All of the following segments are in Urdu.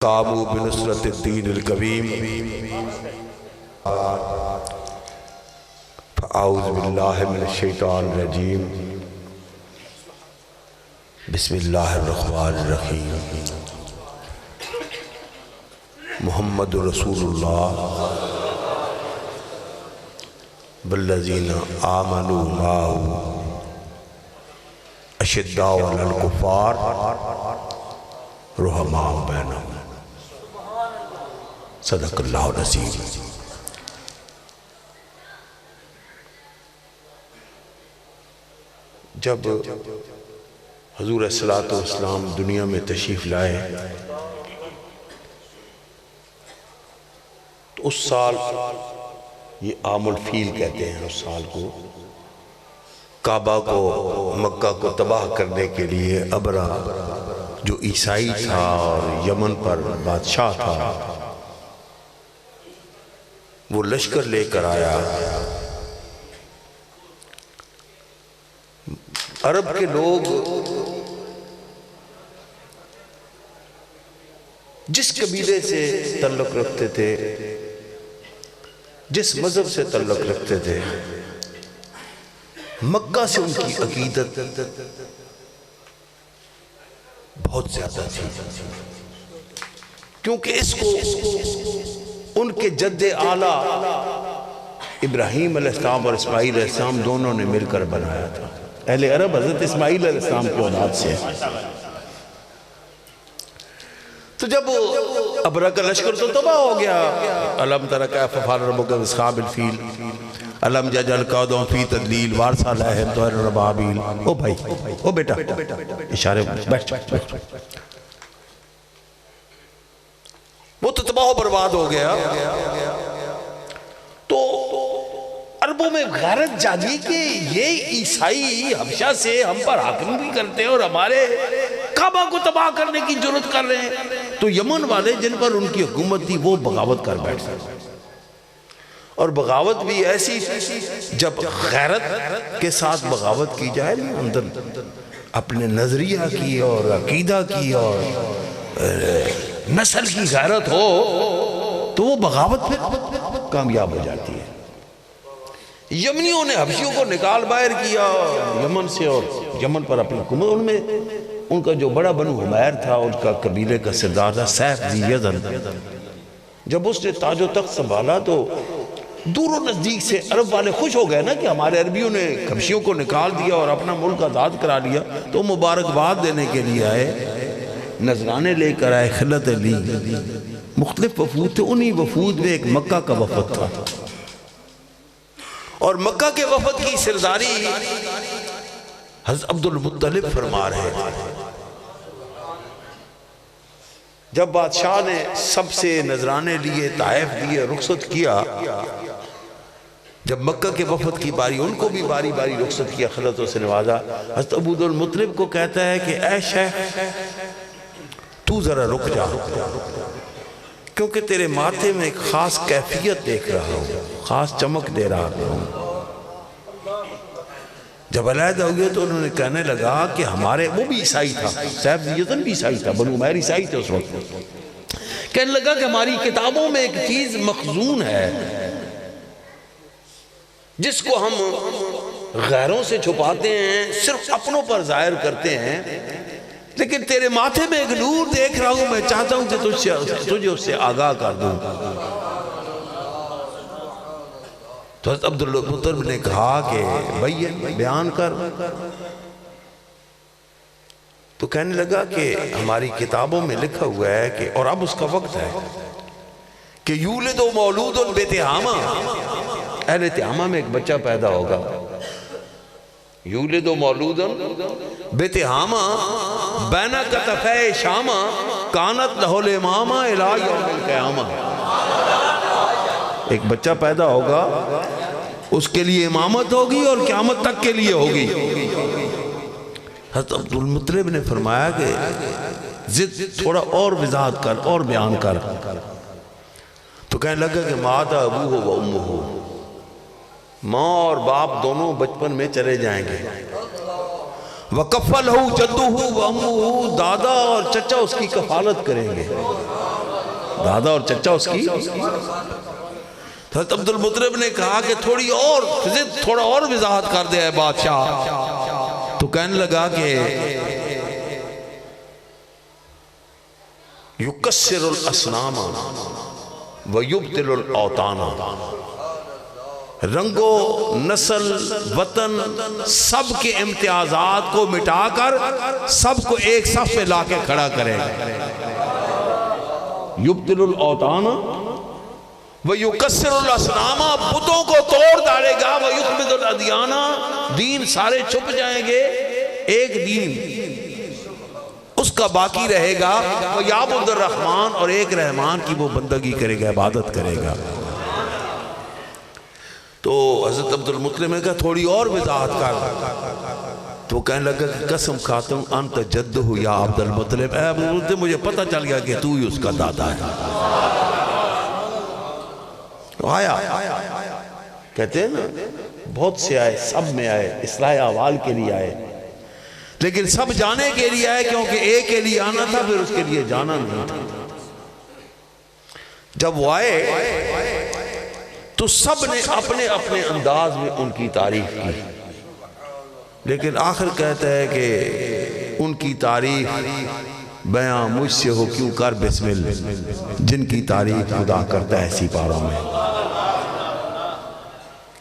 قاموا بنصرت الدین القویم فاعوذ باللہ من الشیطان الرجیم بسم اللہ الرحمن الرحیم محمد رسول اللہ والذین آمنوا معه اشداء علی الکفار رحماء بینہم صدق اللہ العظیم۔ جب حضور صلی اللہ علیہ وسلم دنیا میں تشریف لائے تو اس سال، یہ عام الفیل کہتے ہیں اس سال کو، کعبہ کو، مکہ کو تباہ کرنے کے لیے ابرہ جو عیسائی تھا اور یمن پر بادشاہ تھا، وہ لشکر لے کر آیا۔ عرب کے لوگ جس قبیلے سے تعلق رکھتے تھے، جس مذہب سے تعلق رکھتے تھے، مکہ سے ان کی عقیدت بہت زیادہ تھی، کیونکہ اس کو ان کے جد اعلیٰ ابراہیم علیہ السلام اور اسماعیل علیہ السلام دونوں نے مل کر بنایا تھا۔ اہل عرب حضرت اسماعیل علیہ السلام کی اولاد سے ہیں۔ تو جب ابرہ کا لشکر تو تباہ ہو گیا، الم تر کیف فعل ربک باصحاب الفیل الم یجعل کیدہم فی تضلیل وارسل علیہم طیرا ابابیل۔ او بھائی، او بیٹا، اشارے بیٹھ۔ وہ تو تباہ و برباد ہو گیا۔ تو عربوں میں غیرت جاگی کہ یہ عیسائی حبشہ سے ہم پر حاکم بھی کرتے ہیں اور ہمارے کعبہ کو تباہ کرنے کی جرات کر رہے ہیں۔ تو یمن والے جن پر ان کی حکومت تھی وہ بغاوت کر بیٹھے، اور بغاوت بھی ایسی، جب غیرت کے ساتھ بغاوت کی جائے اندر اپنے نظریہ کی اور عقیدہ کی اور نسل کی غیرت ہو تو وہ بغاوت پھر کامیاب ہو جاتی ہے۔ یمنیوں نے حبشیوں کو نکال باہر کیا یمن سے، اور یمن پر اپنی حکومت، ان میں ان کا جو بڑا بنو حمیر تھا، ان کا قبیلے کا سردار تھا سیف ذی یزن۔ جب اس نے تاج و تخت سنبھالا تو دور و نزدیک سے عرب والے خوش ہو گئے نا کہ ہمارے عربیوں نے حبشیوں کو نکال دیا اور اپنا ملک آزاد کرا لیا، تو مبارکباد دینے کے لیے آئے، نذرانے لے کر آئے، خلعت لی، مختلف وفود تھے۔ انہی وفود میں ایک مکہ کا وفد تھا، اور مکہ کے وفد کی سرداری حضرت عبد المطلب فرما رہے تھے۔ جب بادشاہ نے سب سے نذرانے لیے، تحائف دیے، رخصت کیا، جب مکہ کے وفد کی باری، ان کو بھی باری باری رخصت کیا، خلعتوں سے نوازا، حضرت عبد المطلب کو کہتا ہے کہ اے شیخ تو ذرا رک جا، کیونکہ تیرے ماتھے میں ایک خاص کیفیت دیکھ رہا ہوں، خاص چمک دے رہا ہوں۔ جب علیحدہ ہوئے تو انہوں نے کہنے لگا کہ ہمارے، وہ بھی عیسائی تھا، سیف ذی یزن بھی عیسائی تھا، بنو حمیر عیسائی تھے اس وقت، کہنے لگا کہ ہماری کتابوں میں ایک چیز مخزون ہے جس کو ہم غیروں سے چھپاتے ہیں، صرف اپنوں پر ظاہر کرتے ہیں، لیکن تیرے ماتھے میں ایک نور دیکھ رہا ہوں، میں چاہتا ہوں کہ تجھے اس سے آگاہ کر دوں۔ تو حضرت عبد المطلب نے کہا کہ بھئی بیان کر۔ تو کہنے لگا کہ ہماری کتابوں میں لکھا ہوا ہے کہ، اور اب اس کا وقت ہے کہ یولد مولود بتہامہ، اہل تہامہ میں ایک بچہ پیدا ہوگا، یولد مولود بتہامہ بین کتفی شامہ کانت لہ الامامہ الی یوم القیامہ۔ ایک بچہ پیدا ہوگا، اس کے لیے امامت ہوگی اور قیامت تک کے لیے ہوگی۔ حضرت عبد المطلب نے فرمایا کہ ضد تھوڑا اور وضاحت کر اور بیان کر۔ تو کہنے لگا کہ مات ابوہ و امہ، ماں اور باپ دونوں بچپن میں چلے جائیں گے، وَكَفَّلْهُ جَدُّهُ وَأَمُّهُ، دادا اور چچا اس کی کفالت کریں گے، دادا اور چچا اس کی. حضرت عبد المطلب نے کہا کہ تھوڑا اور وضاحت کر دے اے بادشاہ. تو کہنے لگا کہ یکسر الاسنام ویبطل الاوطان. رنگ و نسل وطن سب کے امتیازات کو مٹا کر سب کو ایک صف پہ لا کے کھڑا کرے گا. یبطل الاوطان ویکسر الاسنام. بتوں کو توڑ ڈالے گا. ویخمد الادیان. دین سارے چھپ جائیں گے. ایک دین اس کا باقی رہے گا. ویعبد الرحمن. اور ایک رحمان کی وہ بندگی کرے گا, عبادت کرے گا. تو حضرت عبد المطلب نے کہا تھوڑی اور وضاحت کر. تو وہ کہنے لگا کہ قسم کھاتا ہوں انت جدہ یا عبد المطلب. اے عبد المطلب مجھے پتہ چل گیا کہ تو ہی اس کا دادا ہے. آیا کہتے ہیں نا بہت سے آئے, سب میں آئے, اصلاح احوال کے لیے آئے, لیکن سب جانے کے لیے آئے کیونکہ ایک کے لیے آنا تھا, پھر اس کے لیے جانا نہیں تھا. جب وہ آئے تو سب نے اپنے اپنے انداز میں ان کی تعریف کی, لیکن آخر کہتا ہے کہ ان کی تعریف بیاں مجھ سے ہو کیوں کر بسم اللہ, جن کی تعریف خدا کرتا ہے سپاروں میں.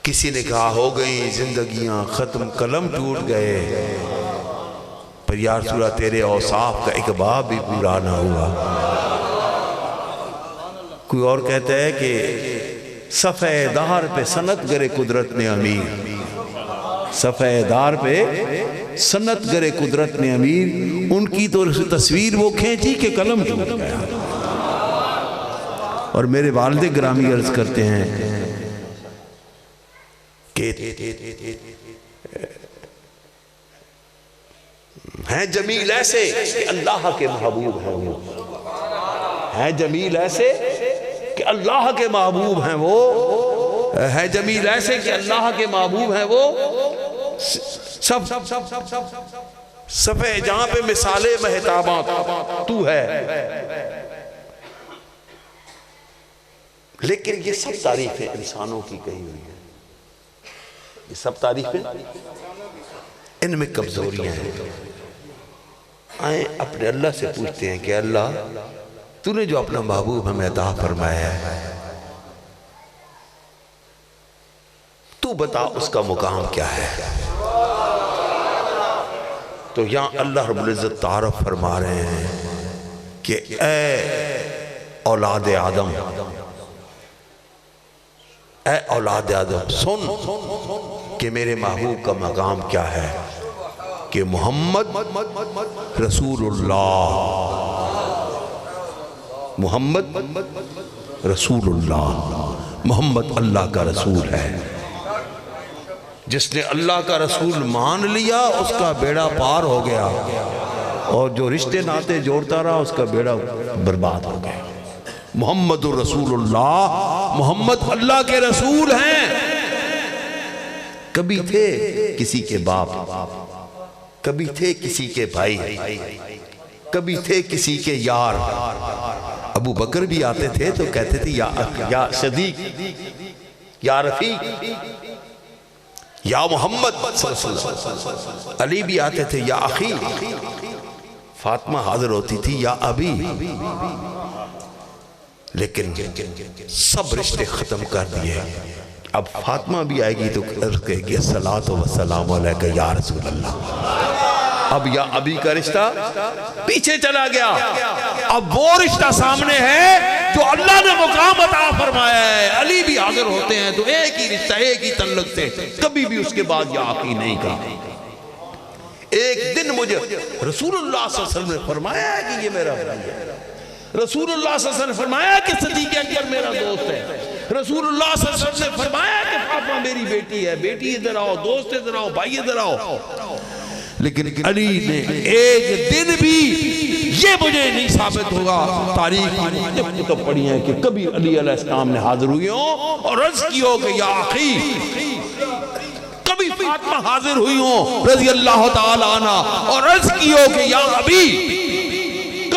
کسی نے کہا ہو گئی زندگیاں ختم, قلم ٹوٹ گئے, پر یا رسول اللہ تیرے اوصاف کا ایک باب بھی پورا نہ ہوا. کوئی اور کہتا ہے کہ صفحہ دار پہ سنت گرے قدرت نے امیر. صفحہ دار پہ سنت گرے قدرت نے امیر. ان کی تو تصویر وہ کھینچی کہ قلم ٹوٹ گیا. اور میرے والد گرامی عرض کرتے ہیں کہ ہیں جمیل ایسے کہ اللہ کے محبوب ہیں وہ. ہیں جمیل ایسے کہ اللہ کے محبوب ہیں وہ. ہے جمیل ایسے کہ اللہ کے محبوب ہیں وہ. سب صفحہ جہاں پہ مثال مہتاباں تو ہے. لیکن یہ سب تعریفیں انسانوں کی کہی ہوئی ہیں. یہ سب تعریفیں ان میں کمزوریاں ہیں. آئیں اپنے اللہ سے پوچھتے ہیں کہ اللہ تو نے جو اپنا محبوب ہمیں عطا فرمایا ہے, تو بتا اس کا مقام کیا ہے. تو یہاں اللہ رب العزت تعارف فرما رہے ہیں کہ اے اولاد آدم, اے اولاد آدم سن کہ میرے محبوب کا مقام کیا ہے, کہ محمد رسول اللہ. محمد رسول اللہ. محمد اللہ کا رسول ہے. جس نے اللہ کا رسول مان لیا اس کا بیڑا پار ہو گیا, اور جو رشتے ناتے جوڑتا رہا اس کا بیڑا برباد ہو گیا. محمد رسول اللہ. محمد اللہ کے رسول ہیں. کبھی تھے کسی کے باپ, کبھی تھے کسی کے بھائی, کبھی تھے کسی کے یار. ابو بکر بھی آتے تھے تو کہتے تھے یا صدیق, یا رفیق, یا محمد صلی اللہ علیہ وسلم. علی بھی آتے تھے یا اخی. فاطمہ حاضر ہوتی تھی یا ابی. لیکن سب رشتے ختم کر دیے. اب فاطمہ بھی آئے گی تو کہے گی الصلاۃ والسلام علیکہ یا رسول اللہ. اب یا ابی کا رشتہ پیچھے چلا گیا. اب وہ رشتہ سامنے ہے جو اللہ نے مقام عطا فرمایا ہے. علی بھی حاضر ہوتے ہیں تو ایک ہی رشتہ, ایک ہی تعلق سے, کبھی بھی اس کے بعد یا آقی نہیں کہا. ایک دن مجھے رسول اللہ صلی اللہ علیہ وسلم نے فرمایا ہے کہ یہ میرا بھائی ہے. رسول اللہ صلی اللہ علیہ وسلم نے فرمایا کہ صدیق اکبر میرا دوست ہے. رسول اللہ صلی اللہ علیہ وسلم نے فرمایا کہ فاطمہ میری بیٹی ہے. بیٹی ادھر آؤ, دوست ادھر آؤ, بھائی ادھر آؤ. لیکن علی نے ایک دن بھی یہ مجھے نہیں ثابت ہوگا تاریخ کتب پڑھی ہیں کہ کبھی علی علیہ السلام نے حاضر ہوئی ہوں اور عرض کی ہو کہ یا اخی. کبھی فاطمہ حاضر ہوئی ہوں رضی اللہ تعالی عنہ اور عرض کی ہو کہ یا ابی.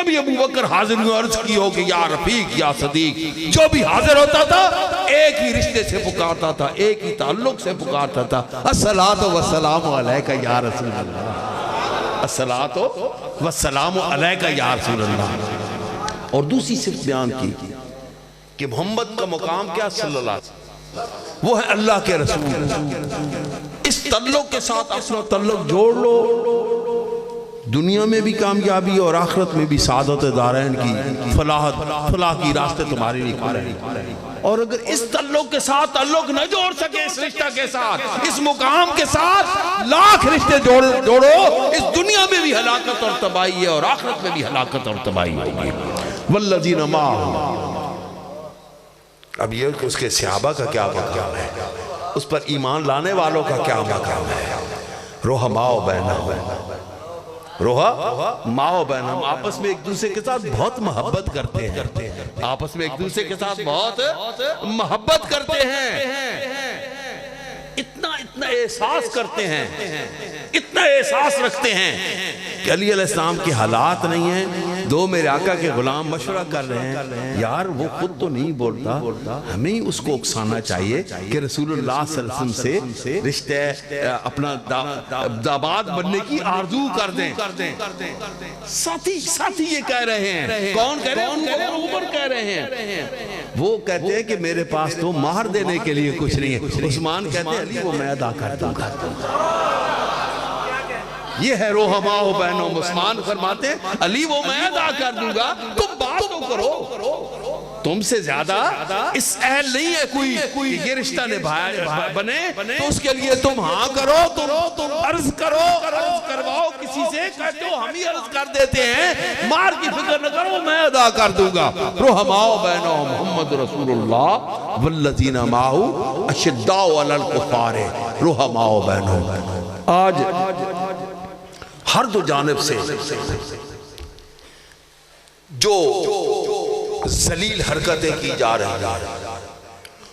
بھی ابو بکر حاضر ہوئے، عرض کی ہو کہ یا رفیق یا صدیق، جو بھی حاضر ہوتا تھا ایک ہی رشتے سے پکارتا تھا، ایک ہی تعلق سے پکارتا تھا، الصلاۃ والسلام علیک یا رسول اللہ، الصلاۃ والسلام علیک یا رسول اللہ۔ اور دوسری صفت بیان کی کہ محمد کا مقام کیا صلی اللہ علیہ وسلم، وہ ہے اللہ کے رسول۔ اس تعلق کے ساتھ اپنا تعلق جوڑ لو، دنیا میں بھی کامیابی اور آخرت میں بھی سعادت دارین کی فلاح کی راستے تمہارے لیے کھلے ہیں۔ اور اگر اس تعلق کے ساتھ تعلق نہ جوڑ سکے، اس رشتہ کے ساتھ، اس مقام کے ساتھ لاکھ رشتے جوڑو، اس دنیا میں بھی ہلاکت اور تباہی ہے اور آخرت میں بھی ہلاکت اور تباہی ہوگی۔ والذین معہ، اب یہ کہ اس کے صحابہ کا کیا مقام ہے، اس پر ایمان لانے والوں کا کیا مقام ہے۔ رحماء بینہم، ماؤ بہنم، آپس میں ایک دوسرے کے ساتھ بہت محبت کرتے ہیں، آپس میں ایک دوسرے کے ساتھ بہت محبت کرتے ہیں، اتنا احساس کرتے ہیں، اتنا احساس رکھتے ہیں کہ علی علیہ السلام کے حالات نہیں ہیں، دو میرے آقا کے غلام مشورہ کر رہے ہیں، یار وہ خود تو نہیں بولتا، ہمیں اس کو اکسانا چاہیے کہ رسول اللہ صلی اللہ علیہ وسلم سے رشتے اپنا داماد بننے کی آرزو کر دیں۔ ساتھی یہ کہہ رہے ہیں، کون کہہ رہے ہیں؟ عمر کہہ رہے ہیں، وہ کہتے ہیں کہ میرے پاس تو مہر دینے کے لیے کچھ نہیں ہے۔ عثمان کہتے ہیں علی وہ میں ادا کر دوں گا۔ یہ ہے رحماء بینہم، عثمان فرماتے ہیں علی وہ میں ادا کر دوں گا، تم بات تو کرو، تم سے زیادہ اس اہل نہیں ہے کوئی کہ یہ رشتہ نبھایا بنے، تو اس کے لیے تم ہاں کرو، تم عرض کرو، عرض کرواؤ کسی سے، کہتے ہو ہم ہی عرض کر دیتے ہیں، مار کی فکر نہ کرو میں ادا کر دوں گا۔ رحماء بینہم محمد رسول اللہ والذین معہ اشداء علی الکفار رحماء بینہم۔ آج ہر دو جانب سے جو ذلیل حرکتیں کی جا رہی ہیں،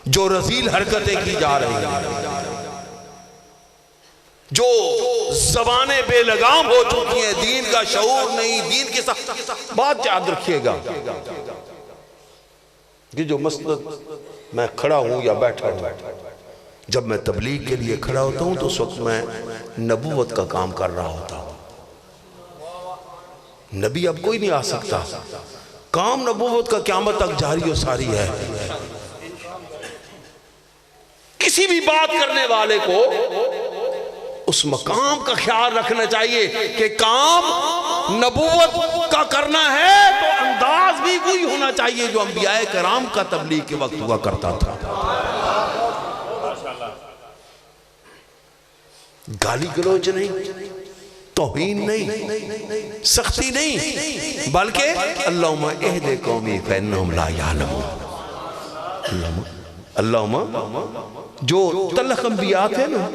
جو رذیل حرکتیں کی جا رہی ہیں، جو زبانیں بے لگام ہو چکی ہیں، دین کا شعور نہیں، دین کے ساتھ بات یاد رکھیے گا کہ جو مسجد میں کھڑا ہوں یا بیٹھا ہوں، جب میں تبلیغ کے لیے کھڑا ہوتا ہوں تو اس وقت میں نبوت کا کام کر رہا ہوتا ہوں۔ نبی اب کوئی نہیں آ سکتا، کام نبوت کا قیامت تک جاری و ساری ہے۔ کسی بھی بات کرنے والے کو اس مقام کا خیال رکھنا چاہیے کہ کام نبوت کا کرنا ہے تو انداز بھی وہی ہونا چاہیے جو انبیاء کرام کا تبلیغ کے وقت ہوا کرتا تھا۔ گالی گلوچ نہیں، توہین نہیں، سختی نہیں، بلکہ اللہم اہد قومی فإنہم لا یعلمون۔ اللہم جو تلخ انبیاء تھے نا،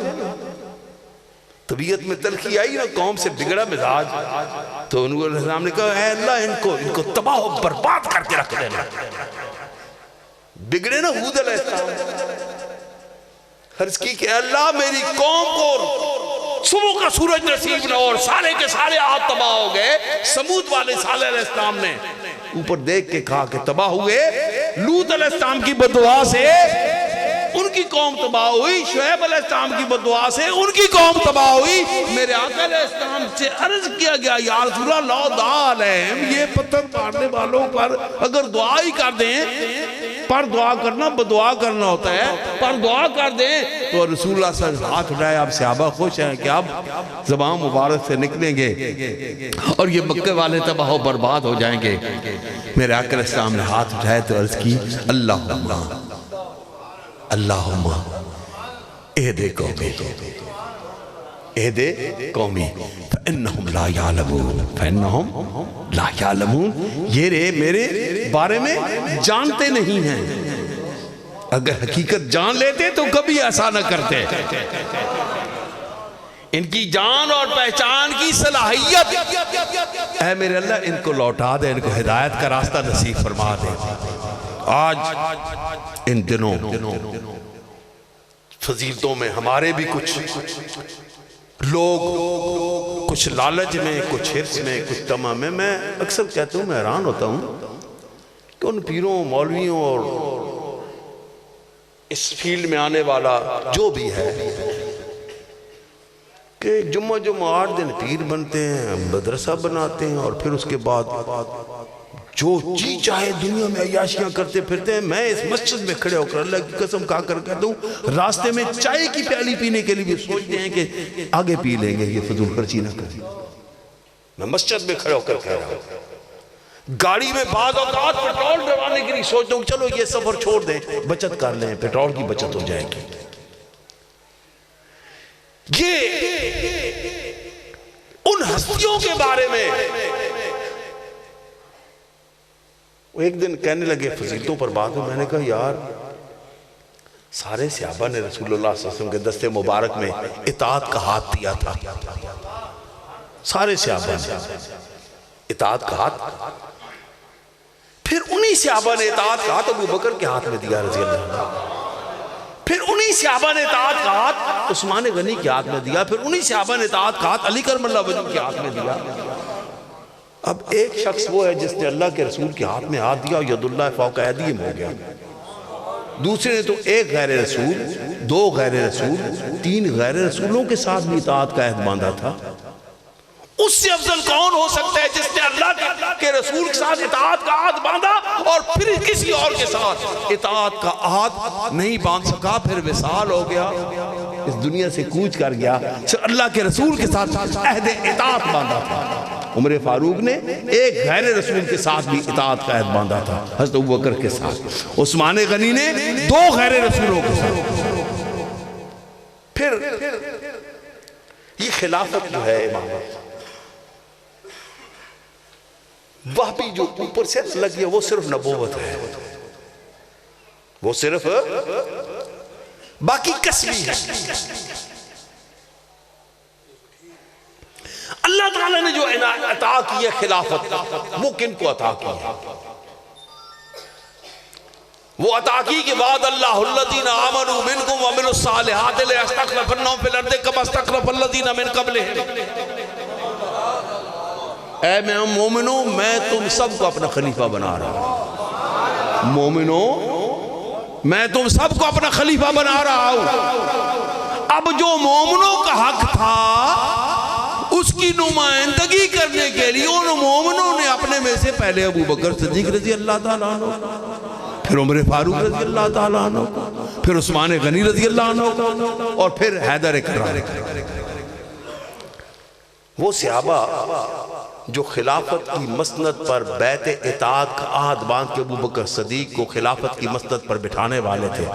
طبیعت میں تلخی آئی نا، قوم سے بگڑا مزاج، تو انہوں علیہ السلام نے کہا اے اللہ ان کو تباہ و برباد کر کے رکھ دینا۔ بگڑے نا ہود علیہ السلام، عرض کی کہ اللہ میری قوم کو صبح کا سورج نصیب نہ، اور سارے کے سارے آپ تباہ ہو گئے۔ سمود والے صالح علیہ السلام نے اوپر دیکھ کے کہا کہ تباہ ہوئے، لوط علیہ السلام کی بددعا سے ان کی قوم تباہ ہوئی، شعیب علیہ السلام کی بددعا سے ان کی قوم تباہ ہوئی۔ میرے آقا علیہ السلام سے عرض کیا گیا یا رسول اللہ لا دعا علیہم، یہ پتھر مارنے والوں پر اگر دعا ہی کر دیں، پر دعا کرنا بدعا کرنا ہوتا ہے، پر دعا کر دیں تو رسول اللہ صلی اللہ علیہ وسلم ہاتھ اٹھائے، آپ صحابہ خوش ہیں کہ اب زبان مبارک سے نکلیں گے اور یہ مکہ والے تباہ و برباد ہو جائیں گے۔ میرے آقا علیہ السلام نے ہاتھ اٹھائے تو عرض کی اللہم اہد قومی فإنہم لا یعلمون، یہ رہے میرے بارے میں جانتے نہیں ہیں، اگر حقیقت جان لیتے تو کبھی ایسا نہ کرتے۔ ان کی جان اور پہچان کی صلاحیت، اے میرے اللہ ان کو لوٹا دے، ان کو ہدایت کا راستہ نصیب فرما دے۔ آج ان دنوں فضیلتوں میں ہمارے بھی کچھ لوگ کچھ لالچ میں، کچھ حرص میں، کچھ طمع میں. میں اکثر کہتا ہوں، میں حیران ہوتا ہوں کہ ان پیروں، مولویوں اور اس فیلڈ میں آنے والا جو بھی ہے کہ جمعہ 8 دن پیر بنتے ہیں، مدرسہ بناتے ہیں، اور پھر اس کے بعد جو جی چاہے دنیا میں عیاشیاں کرتے پھرتے ہیں. میں اس مسجد میں کھڑے ہو کر اللہ کی قسم کھا کر کہتا ہوں، راستے میں چائے کی پیالی پینے کے لیے بھی سوچتے ہیں کہ آگے پی لیں گے، یہ فضول خرچی نہ کریں. میں مسجد میں کھڑے ہو کر کہہ رہا ہوں. گاڑی میں بعض اوقات پیٹرول ڈلوانے کے لیے سوچتا ہوں چلو یہ سفر چھوڑ دیں، بچت کر لیں، پیٹرول کی بچت ہو جائے گی. یہ ان ہستیوں کے بارے میں ایک دن کہنے لگے، فضیلتوں پر بات ہوئی. میں نے کہا یار، سارے صحابہ نے رسول اللہ صلی اللہ علیہ وسلم کے دستے مبارک میں اطاعت کا ہاتھ دیا تھا. سارے صحابہ نے اطاعت کا ہاتھ. پھر انہی صحابہ نے اطاعت کا ہاتھ ابو بکر کے ہاتھ میں دیا رضی اللہ عنہ. پھر انہی صحابہ نے اطاعت کا ہاتھ عثمان غنی کے ہاتھ میں دیا. پھر انہی صحابہ نے اطاعت کا ہاتھ علی کرم اللہ وجہ کے ہاتھ میں دیا. اب ایک شخص وہ ہے جس نے اللہ کے رسول کے ہاتھ میں ہاتھ دیا اور ید اللہ فوق ایدیہم ہو گیا. دوسرے نے تو ایک غیر رسول، 2 غیر رسول، 3 غیر رسولوں کے ساتھ بھی اطاعت کا عہد باندھا تھا. اس سے افضل کون ہو سکتا ہے جس نے اللہ کے رسول کے ساتھ اطاعت کا عہد باندھا اور پھر کسی اور کے ساتھ اطاعت کا عہد نہیں باندھ سکا، پھر وصال ہو گیا، اس دنیا سے کوچ کر گیا. صرف اللہ کے رسول کے ساتھ عہد اطاعت باندھا تھا. عمر فاروق نے ایک غیر رسول کے ساتھ بھی اطاعت کا عہد باندھا تھا، حضرت ابوبکر کے ساتھ. عثمان غنی نے 2 غیر رسولوں کے ساتھ. پھر یہ خلافت جو ہے امامت، وہ بھی جو اوپر سے لگی ہے، وہ صرف نبوت ہے، وہ صرف باقی کسبی ہے. اللہ تعالیٰ نے جو عطا کی ہے خلافت، وہ کن کو عطا کی ہے؟ وہ عطا کی کہ وعد اللہ الذین آمنوا منکم وعملوا الصالحات لَيَسْتَخْلَفَنَّهُمْ فِي الْأَرْضِ كَمَا اسْتَخْلَفَ الَّذِينَ مِن قَبْلِهِمْ. اے مومنوں، میں تم سب کو اپنا خلیفہ بنا رہا ہوں. مومنوں، میں تم سب کو اپنا خلیفہ بنا رہا ہوں. اب جو مومنوں کا حق تھا اس کی نمائندگی کرنے کے لیے ان مومنوں نے اپنے میں سے پہلے ابو بکر صدیق رضی اللہ تعالیٰ عنہ، پھر عمر فاروق رضی اللہ تعالیٰ عنہ، پھر عثمان غنی رضی اللہ عنہ، اور پھر حیدر کرار. وہ صحابہ جو خلافت کی مسند پر بیعت اطاعت کا عہد باندھ کے ابو بکر صدیق کو خلافت کی مسند پر بٹھانے والے تھے.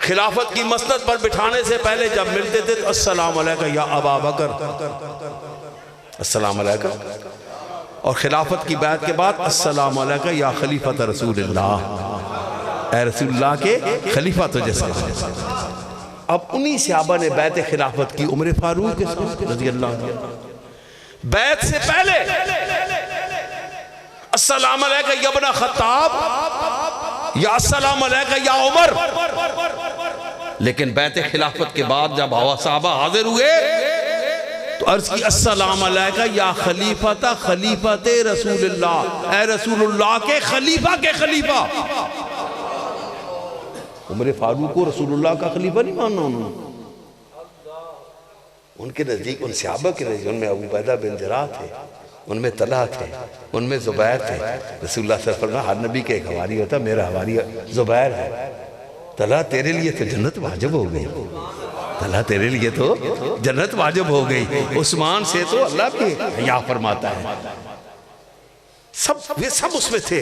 خلافت کی مسند پر بٹھانے سے پہلے جب ملتے تھے تو السلام علیکہ یا ابا بکر، السلام علیکہ. اور خلافت کی بیعت کے بعد السلام علیکہ یا خلیفۃ رسول اللہ، اے رسول اللہ کے خلیفہ تجھے سلام. اب انہی صحابہ نے بیعت خلافت کی عمر فاروق کے ساتھ رضی اللہ عنہ. بیعت سے پہلے السلام علیکہ یا ابن خطاب یا السلام علیکہ یا عمر. لیکن بیعت خلافت کے بعد جب صحابہ حاضر ہوئے تو عرض کی السلام علیکہ یا خلیفۃ رسول اللہ، اے رسول اللہ کے خلیفہ کے خلیفہ. عمر فاروق کو رسول اللہ کا خلیفہ نہیں ماننا انہوں نے. ان کے نزدیک، ان صحابہ کے نزدیک، ان میں ابو عبیدہ بن جراح تھے، ان میں طلحہ تھے، ان میں زبیر تھے. رسول اللہ صلی اللہ علیہ وسلم ہر نبی کے ایک حواری ہوتا، میرا حواری زبیر ہے. طلحہ تیرے لیے تو جنت واجب ہو گئی، طلحہ تیرے لیے تو جنت واجب ہو گئی. عثمان سے تو اللہ بھی حیا فرماتا ہے. یہ سب اس میں تھے.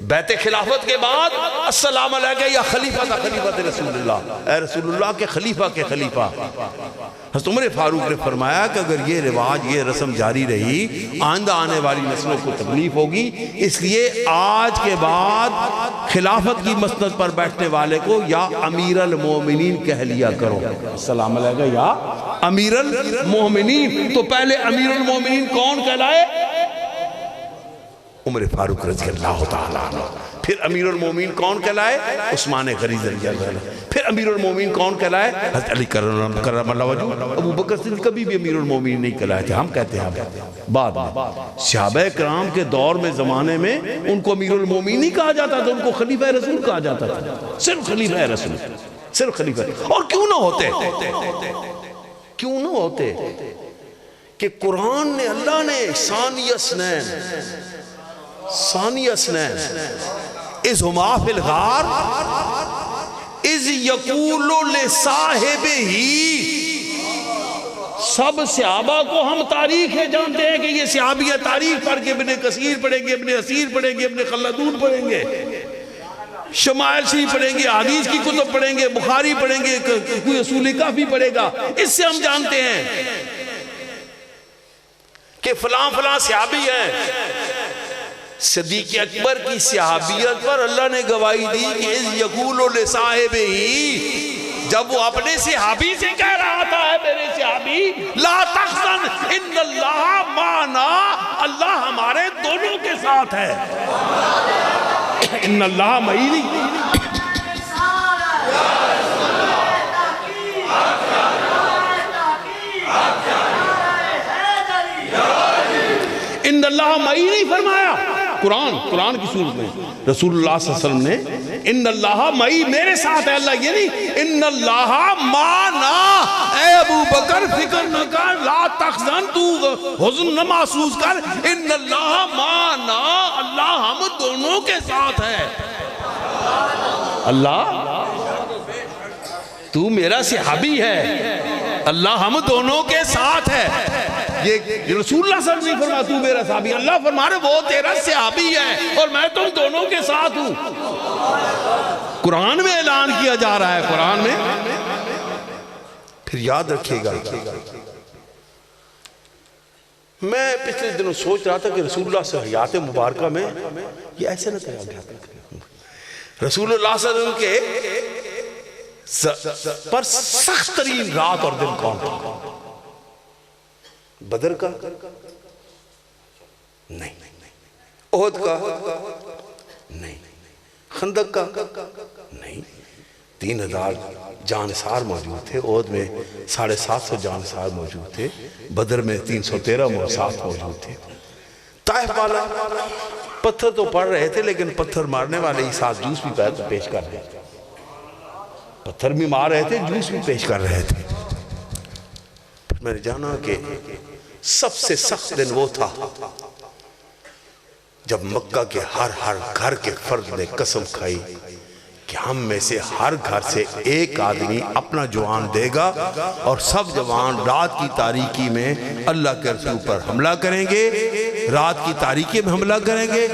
بیعت خلافت کے بعد السلام علیکہ یا خلیفۃ رسول اللہ، اے رسول اللہ کے خلیفہ کے خلیفہ. حضرت عمر فاروق نے فرمایا کہ اگر یہ رواج، یہ رسم جاری رہی آئندہ آنے والی نسلوں کو تکلیف ہوگی، اس لیے آج کے بعد خلافت کی مسند پر بیٹھنے والے کو یا امیر المومنین کہہ لیا کرو. السلام علیکہ یا امیر المومنین. تو پہلے امیر المومنین کون کہلائے؟ عمر فاروق رضی اللہ تعالیٰ عنہ. پھر امیر المومنین کون کہلائے؟ عثمان غنی رضی اللہ عنہ. پھر امیر المومنین کون کہلائے؟ حضرت علی کرم اللہ وجہ. ابو بکر صدیق کبھی بھی امیر المومنین نہیں کہلائے تھے. ہم کہتے ہیں بعد میں. صحابہ کرام کے دور میں زمانے میں ان کو امیر المومنین نہیں کہا جاتا تھا, ان کو خلیفہ رسول کہا جاتا تھا. صرف خلیفہ رسول, صرف خلیفہ. اور کیوں نہ ہوتے, کیوں نہ ہوتے کہ قرآن نے, اللہ نے ثانی اثنین اذ ہما فی الغار اذ یقول لصاحبہ, سب صحابہ کو ہم تاریخیں جانتے ہیں کہ یہ صحابی ہے. تاریخ پڑھ کے ابن کثیر پڑھیں گے, ابن اسیر پڑھیں گے, ابن خلدون پڑھیں گے, شمائل شریف پڑھیں گے, حدیث کی کتب پڑھیں گے, بخاری پڑھیں گے, کوئی اصول کافی پڑھے گا. اس سے ہم جانتے ہیں کہ فلاں فلاں صحابی ہیں. صدیق اکبر کی صحابیت پر اللہ نے گواہی دی کہ اذ یقول لصاحبہ, جب وہ اپنے صحابی سے کہہ رہا تھا ہے میرے صحابی لا تحزن ان اللہ معنا, اللہ ہمارے دونوں کے ساتھ ہے. ان اللہ معی نہیں, ان اللہ معی نہیں فرمایا. قرآن کی صورت میں رسول اللہ صلی اللہ علیہ وسلم نے ان اللہ معی, میرے ساتھ ہے اللہ, یہ نہیں ان اللہ معنا. اے ابو بکر فکر نہ کر, لا تحزن, تو حزن نہ محسوس کر, ان اللہ معنا, اللہ ہم دونوں کے ساتھ ہے. اللہ تو میرا صحابی ہے, اللہ ہم دونوں کے ساتھ ہے. یہ رسول اللہ صلی اللہ علیہ وسلم نہیں فرما تو میرا صحابی, اللہ فرما رہے وہ تیرا صحابی ہے اور میں تم دونوں کے ساتھ ہوں. قرآن میں اعلان کیا جا رہا ہے, قرآن میں. پھر یاد رکھیے گا, میں پچھلے دنوں سوچ رہا تھا کہ رسول اللہ سے حیات مبارکہ میں یہ ایسے نہ تھا. رسول اللہ صلی اللہ علیہ وسلم کے پر سخت ترین رات اور دن کون تھا؟ بدر کا نہیں, احد کا نہیں, خندق کا نہیں. 3000 جانسار موجود تھے, احد میں 750 جانسار موجود تھے, بدر میں 313 موساد موجود تھے. طائف والا پتھر تو پڑ رہے تھے لیکن پتھر مارنے والے ہی ساتھ جوس بھی پیش کر رہے تھے. پتھر بھی مار رہے تھے, جوس بھی پیش کر رہے تھے. میں نے جانا کہ سب سے سخت دن وہ تھا جب مکہ کے ہر گھر کے فرد نے قسم کھائی کہ ہم میں سے ہر گھر سے ایک آدمی اپنا جوان دے گا اور سب جوان رات کی تاریکی میں اللہ کے رسول پر حملہ کریں گے. رات کی تاریکی میں حملہ کریں گے,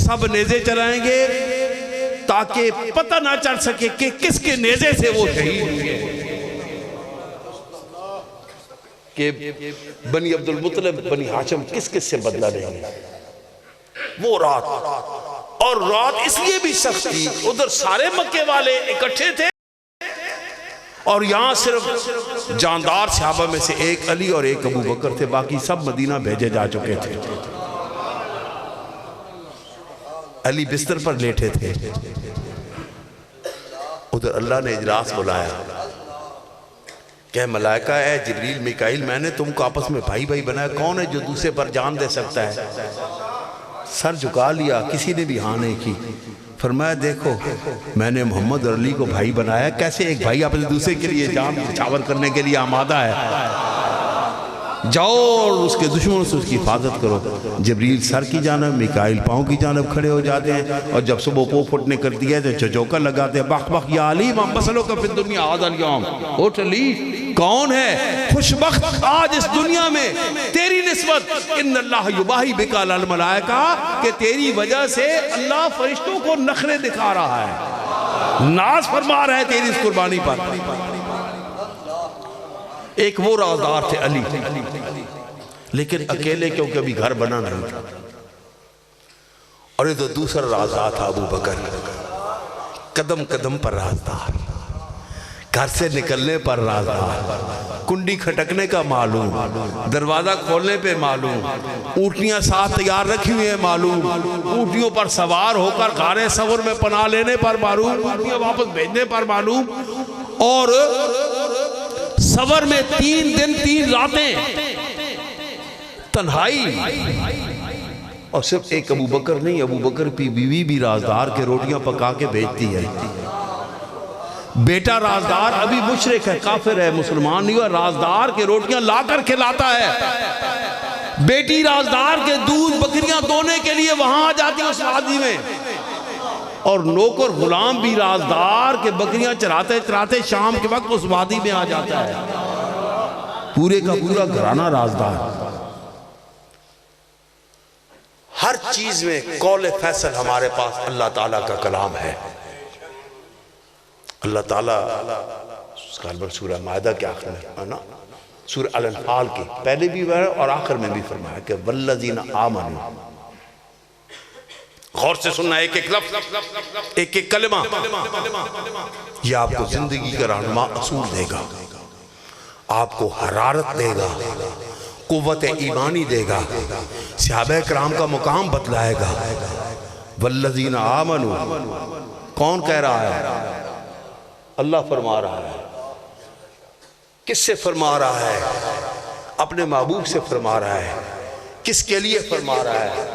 سب نیزے چلائیں گے تاکہ پتہ نہ چل سکے کہ کس کے نیزے سے وہ شہید ہوئے. کہ بنی عبد المطلب بنی ہاشم کس کس سے بدلہ لیں گے. وہ رات, اور رات اس لیے بھی سخت تھی, ادھر سارے مکے والے اکٹھے تھے اور یہاں صرف جاندار صحابہ میں سے ایک علی اور ایک ابو بکر تھے, باقی سب مدینہ بھیجے جا چکے تھے. علی بستر پر لیٹے تھے, ادھر اللہ نے اجلاس بلایا کہ ملائکہ اے جبریل میکائیل, میں نے تم کو آپس میں بھائی بھائی بنایا, کون ہے جو دوسرے پر جان دے سکتا ہے؟ سر جھکا لیا, کسی نے بھی ہاں نہیں کی. فرمایا دیکھو میں نے محمد اور علی کو بھائی بنایا, کیسے ایک بھائی اپنے دوسرے کے لیے جان نچھاور کرنے کے لیے آمادہ ہے. جاؤ اور اس کے دشمنوں سے اس کی حفاظت کرو. جبریل سر کی جانب, میکائیل پاؤں کی جانب کھڑے ہو جاتے ہیں, اور جب صبح پو پھٹنے کر دیا تو چچوکر لگاتے ہیں, بخ بخ یا علی من مسلو کا فی الدنیا آدھا اليوم. اٹھ علی, کون ہے خوشبخت آج اس دنیا میں تیری نسبت؟ ان اللہ یباہی بکا للملائکہ, کہ تیری وجہ سے اللہ فرشتوں کو نخرے دکھا رہا ہے, ناز فرما رہا ہے تیری اس قربانی پر. ایک وہ رازدار تھے علی, لیکن اکیلے کیونکہ ابھی گھر بنا نہیں تھا. اور یہ تو دوسرا رازدار تھا ابو بکر, قدم قدم پر رازدار, گھر سے نکلنے پر رازدار، کنڈی کھٹکنے کا معلوم، دروازہ کھولنے پہ معلوم، اونٹنیاں ساتھ تیار رکھی ہوئی ہیں معلوم، اونٹنیوں پر سوار ہو کر غار ثور میں پناہ لینے پر معلوم، اونٹنیاں واپس بھیجنے پر معلوم، اور ثور میں 3 دن 3 راتیں تنہائی، اور صرف ایک ابو بکر نہیں، ابو بکر کی بیوی بھی رازدار کے روٹیاں پکا کے بھیجتی ہے، بیٹا رازدار ابھی مشرک ہے، کافر ہے، مسلمان نہیں ہوا، رازدار کے روٹیاں لا کر کھلاتا ہے، بیٹی رازدار کے دودھ بکریاں دونے کے لیے وہاں آ جاتی ہیں اس وادی میں، اور نوکر غلام بھی رازدار کے بکریاں چراتے چراتے شام کے وقت اس وادی میں آ جاتا ہے، پورے کا پورا گھرانہ رازدار۔ ہر چیز میں قول فیصل ہمارے پاس اللہ تعالیٰ کا کلام ہے۔ اللہ تعالیٰ سورہ مائدہ کے آخر میں نا، سورہ الانفال کی پہلے بھی اور آخر میں بھی فرمایا کہ والذین آمنوا، غور سے سننا ایک ایک لفظ، ایک ایک کلمہ، یہ آپ کو زندگی کا رہنما اصول دے گا، آپ کو حرارت دے گا، قوت ایمانی دے گا، صحابہ کرام کا مقام بتلائے گا۔ والذین آمنوا کون کہہ رہا ہے؟ اللہ فرما رہا ہے۔ کس سے فرما رہا ہے؟ اپنے محبوب سے فرما رہا ہے۔ کس کے لیے فرما رہا ہے؟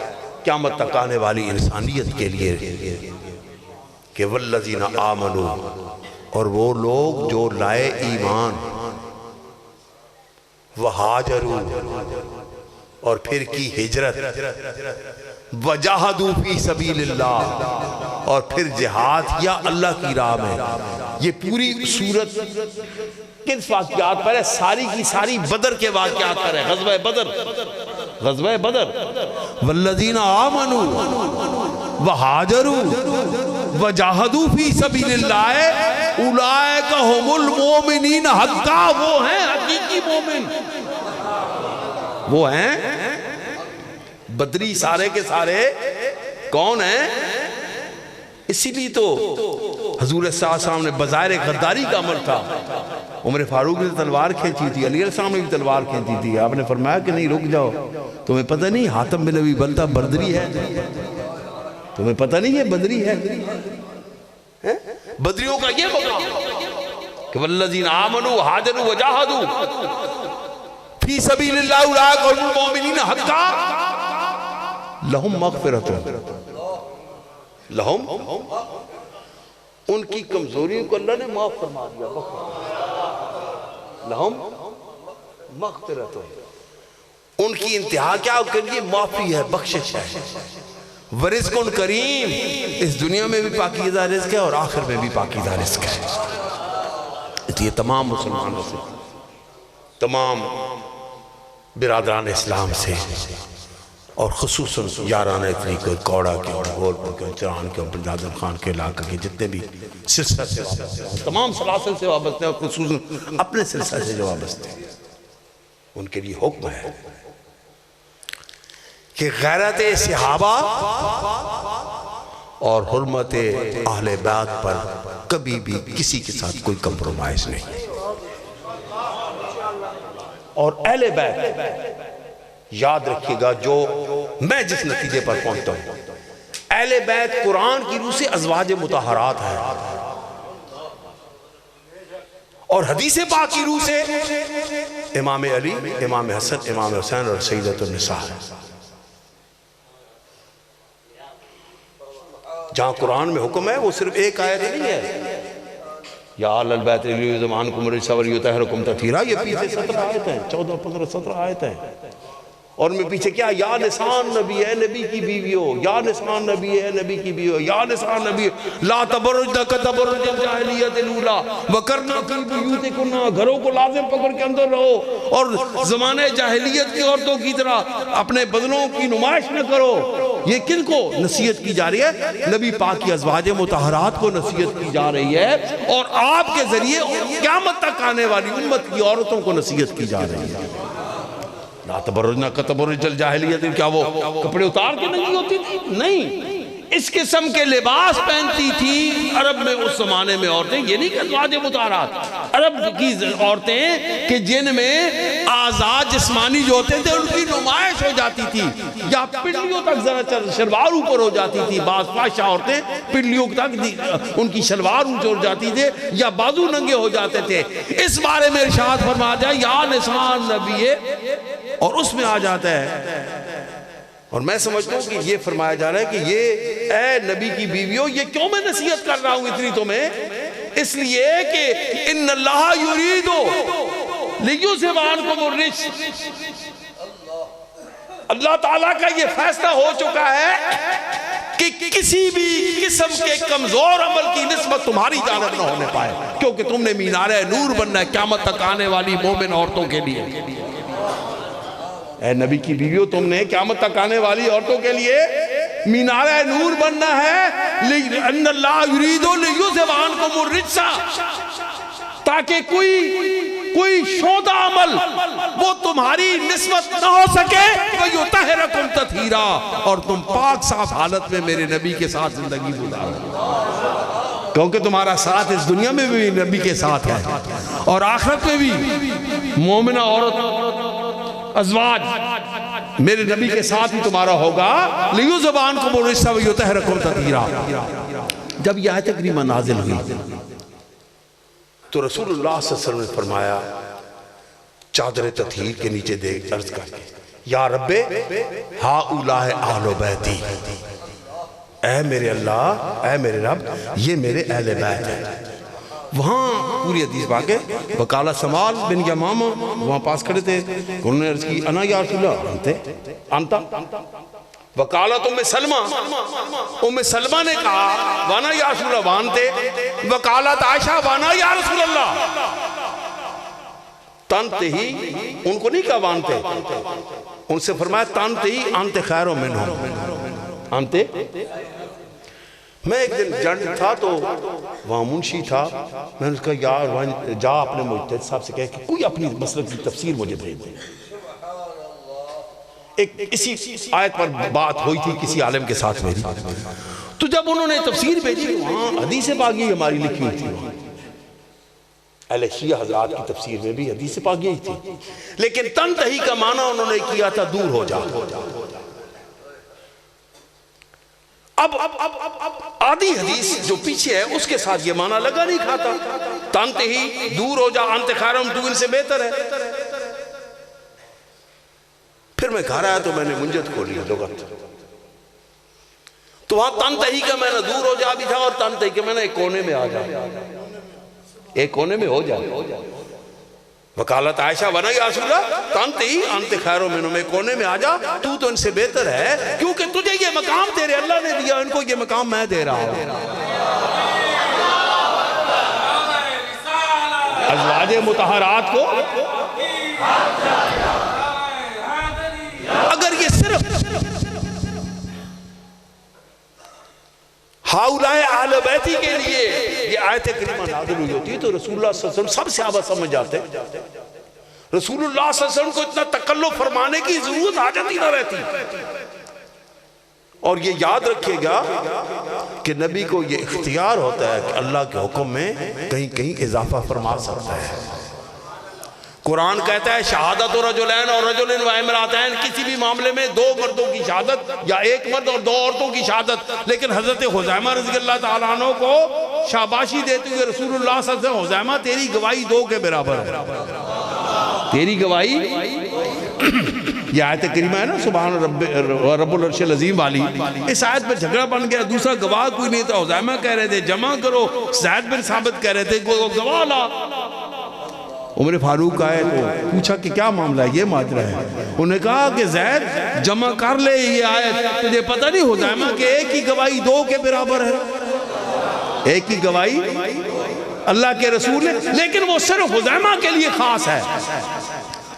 قیامت تک آنے والی انسانیت کے لیے، کہ والذین آمنوا، اور وہ لوگ جو لائے ایمان، وہاجروا، اور پھر کی ہجرت، وجاہدوا فی سبیل اللہ، اور پھر جہاد کیا اللہ کی راہ میں۔ یہ پوری صورت کس واقعات پر ہے؟ ساری کی ساری بدر کے واقعات پر ہے، غزوہ بدر، غزوہ بدر۔ والذین آمنوا وہاجروا وجاہدوا فی سبیل اللہ اولئک ھم المؤمنین حقا، وہ ہیں حقیقی مومن، وہ ہیں بدری سارے کے سارے کون ہیں؟ اسی لیے تو حضور صلی اللہ علیہ وسلم نے بظاہر غداری کا عمل تھا، عمر فاروق نے تلوار کھینچی تھی، علی علیہ السلام نے بھی تلوار کھینچی تھی، آپ نے فرمایا کہ نہیں رک جاؤ، تمہیں پتہ نہیں حاتم بن ابی بلتہ بدری ہے؟ تمہیں پتہ نہیں یہ بدری ہے؟ بدریوں کا یہ مقام کہ والذین آمنوا وہاجروا وجاہدوا فی سبیل اللہ اولئک ھم المؤمنین حقا لہم مغفرۃ، لہم، ان کی کمزوریوں کو اللہ نے معاف فرما دیا، لہم مغفرۃ، ان کی انتہا کیا؟ کہ یہ معافی ہے، بخشش ہے، ورزق کریم، اس دنیا میں بھی پاکیزہ رزق ہے اور آخر میں بھی پاکیزہ رزق ہے۔ اس لیے تمام مسلمانوں سے، تمام برادران اسلام سے، اور خصوصاً یاران اتنی کو کوڑا کے، گول پور کے، چران کے، بلدادر خان کے علاقہ کے جتنے بھی سلسلہ سے وابستہ ہیں، تمام سلاسل سے وابستہ ہیں، اور خصوصاً اپنے سلسلہ سے جو وابستہ ہیں، ان کے لیے حکم ہے کہ غیرت صحابہ اور حرمت اہل بیت پر کبھی بھی کسی کے ساتھ کوئی کمپرومائز نہیں، اور اہل بیت یاد رکھیے گا، جو میں جس نتیجے پر پہنچتا ہوں، اہل بیت قرآن کی روح سے ازواج مطہرات ہیں، اور حدیث پاک کی روح سے امام علی، امام حسن، امام حسین اور سیدۃ النساء ہے۔ جہاں قرآن میں حکم ہے وہ صرف ایک آیت نہیں ہے، یا آل البیت یعظمونکم الرجس ویطہرکم تطہیرا، یہ پیچھے 17 آیت ہیں، 14 15 17 آیت ہیں، اور میں پیچھے کیا؟ یا نسان نبی ہے نبی کی بیویوں، یا نسان نبی ہے نبی کی بیویوں، یا نسان نبی لا تبرجن کتبرج الجاہلیت الاولی وقرنا فی بیوتکن، گھروں کو لازم پکڑ کے اندر رہو اور زمانے جاہلیت کی عورتوں کی طرح اپنے بدنوں کی نمائش نہ کرو۔ یہ کن کو نصیحت کی جا رہی ہے؟ نبی پاک کی ازواج مطہرات کو نصیحت کی جا رہی ہے، اور آپ کے ذریعے قیامت تک آنے والی امت کی عورتوں کو نصیحت کی جا رہی ہے۔ لا تبرجنا کتبرج الجاہلیت، کیا وہ کپڑے اتار کے ننگی ہوتی تھی؟ نہیں، اس قسم کے لباس پہنتی تھی عرب میں اس زمانے میں عورتیں، یہ نہیں کہ ازواج مطہرات، عرب کی عورتیں کہ جن میں آزاد جسمانی جو ہوتے تھے ان کی نمائش ہو جاتی تھی، یا پنڈلیوں تک ذرا شلوار اوپر ہو جاتی تھی، بعض فاحشہ عورتیں پنڈلیوں تک ان کی شلوار اوپر ہو جاتی تھی یا بازو ننگے ہو جاتے تھے۔ اس بارے میں ارشاد فرما جائے یا نساء نبی، اور اس میں آ جاتا ہے، اور میں سمجھتا ہوں کہ یہ فرمایا جا رہا ہے کہ یہ اے نبی کی بیویوں، یہ کیوں میں نصیحت کر رہا ہوں اتنی تمہیں؟ اس لیے کہ ان اللہ یریدو لیذھب عنکم الرجس، اللہ تعالیٰ کا یہ فیصلہ ہو چکا ہے کہ کسی بھی قسم کے کمزور عمل کی نسبت تمہاری جانب نہ ہونے پائے، کیونکہ تم نے مینار نور بننا ہے قیامت تک آنے والی مومن عورتوں کے لیے۔ اے نبی کی بیویوں، تم نے قیامت تک آنے والی عورتوں کے لیے مینار نور بننا ہے، ان اللہ یریدو لیذھب عنکم الرجس، تاکہ کوئی شودہ عمل وہ تمہاری نسبت نہ ہو سکے، وَیُطَہِّرَکُمْ تَطْہِیرًا، اور تم پاک صاف حالت میں میرے نبی کے ساتھ زندگی گزارو، کیونکہ تمہارا ساتھ اس دنیا میں بھی نبی کے ساتھ ہے اور آخرت میں بھی مومنہ عورت ازواج میرے نبی کے ساتھ ہی تمہارا ہوگا۔ لیذھب عنکم الرجس ویطہرکم تطہیرا۔ جب یہ آیت کریمہ نازل ہوئی تو رسول اللہ صلی اللہ علیہ وسلم نے فرمایا چادر تطہیر کے نیچے دیکھ عرض کر کے، یا رب ہؤلاء اہل بیتی، اے میرے اللہ، اے میرے رب، یہ میرے اہل بیت ہیں۔ وہاں پوری حدیث باقی وقال سمال بن یمامہ وہاں پاس کھڑے تھے، انہوں نے عرض کی انا یا رسول اللہ انتا، وقالت ام سلمہ نے کہا وانا یا رسول اللہ وانتے، وقالت عائشہ وانا یا رسول اللہ، تنتے ہی ان کو نہیں کہا وانتے، ان سے فرمایا تنتے ہی انت خیر منہم، انتے۔ میں ایک دن جنڈ تھا تو وہاں منشی تھا، میں نے اس کہا یار جا اپنے مجتہد صاحب سے کہے کہ کوئی اپنی مسلک کی تفسیر مجھے بھیج دے۔ ایک اسی آیت پر بات ہوئی تھی کسی عالم کے ساتھ میری، تو جب انہوں نے تفسیر بھیجی وہاں حدیث پاکی ہماری لکھی ہوئی تھی، اہل شیعہ حضرات کی تفسیر میں بھی حدیث پاکی ہی تھی، لیکن تنتہی کا معنی انہوں نے کیا تھا دور ہو جا۔ اب آدھی حدیث جو پیچھے ہے اس کے ساتھ یہ معنی لگا نہیں کھاتا، تنتہی دور ہو جا، انت خیرم، تو ان سے بہتر ہے۔ پھر میں گھر آیا تو میں نے منجد کھولی لغت، تو وہاں تنتہی کا میں نے دور ہو جا بھی تھا اور تنتہی کا میں نے ایک کونے میں آ جا، ایک کونے میں ہو جا۔ وقالت عائشہ ونا یا رسول اللہ تنتہی انت خیر منہم، ایک کونے میں آ جا، تو ان سے بہتر ہے، کیونکہ تجھے یہ مقام تیرے اللہ نے دیا، ان کو یہ مقام میں دے رہا ہوں۔ ازواج مطہرات کو اگر یہ صرف ہؤلاء اہل بیتی کے لیے یہ آیت کریمہ نازل ہوئی ہوتی تو رسول اللہ صلی اللہ علیہ وسلم سب صحابہ سمجھ جاتے، رسول اللہ صلی اللہ علیہ وسلم کو اتنا تکلف فرمانے کی ضرورت حاجت ہی نہ رہتی۔ اور یہ یاد رکھے گا کہ نبی کو یہ اختیار ہوتا ہے کہ اللہ کے حکم میں کہیں کہیں اضافہ فرما سکتا ہے۔ قرآن کہتا ہے شہادت رجلین اور رجلین و امراتین، کسی بھی معاملے میں دو مردوں کی شہادت یا ایک مرد اور دو عورتوں کی شہادت، لیکن حضرت خزیمہ رضی اللہ تعالیٰ عنہ کو شاباشی دیتے ہوئے رسول اللہ صلی اللہ علیہ وسلم، خزیمہ تیری گواہی دو کے برابر ہے، تیری گواہی۔ یہ آیت کریمہ ہے نا سبحان رب العرش العظیم والی، اس آیت پہ جھگڑا بن گیا، دوسرا گواہ کوئی نہیں تھا، خزیمہ کہہ رہے تھے جمع کرو، زید بن ثابت کہہ رہے تھے گواہ لا۔ عمر فاروق آئے تو پوچھا کہ کیا معاملہ ہے، یہ ماجرا ہے، انہوں نے کہا کہ زید جمع کر لے یہ آیت، تجھے پتہ نہیں خزیمہ کہ ایک ہی گواہی دو کے برابر ہے، ایک ہی گواہی اللہ کے رسول نے، لیکن وہ صرف خزیمہ کے لیے خاص ہے۔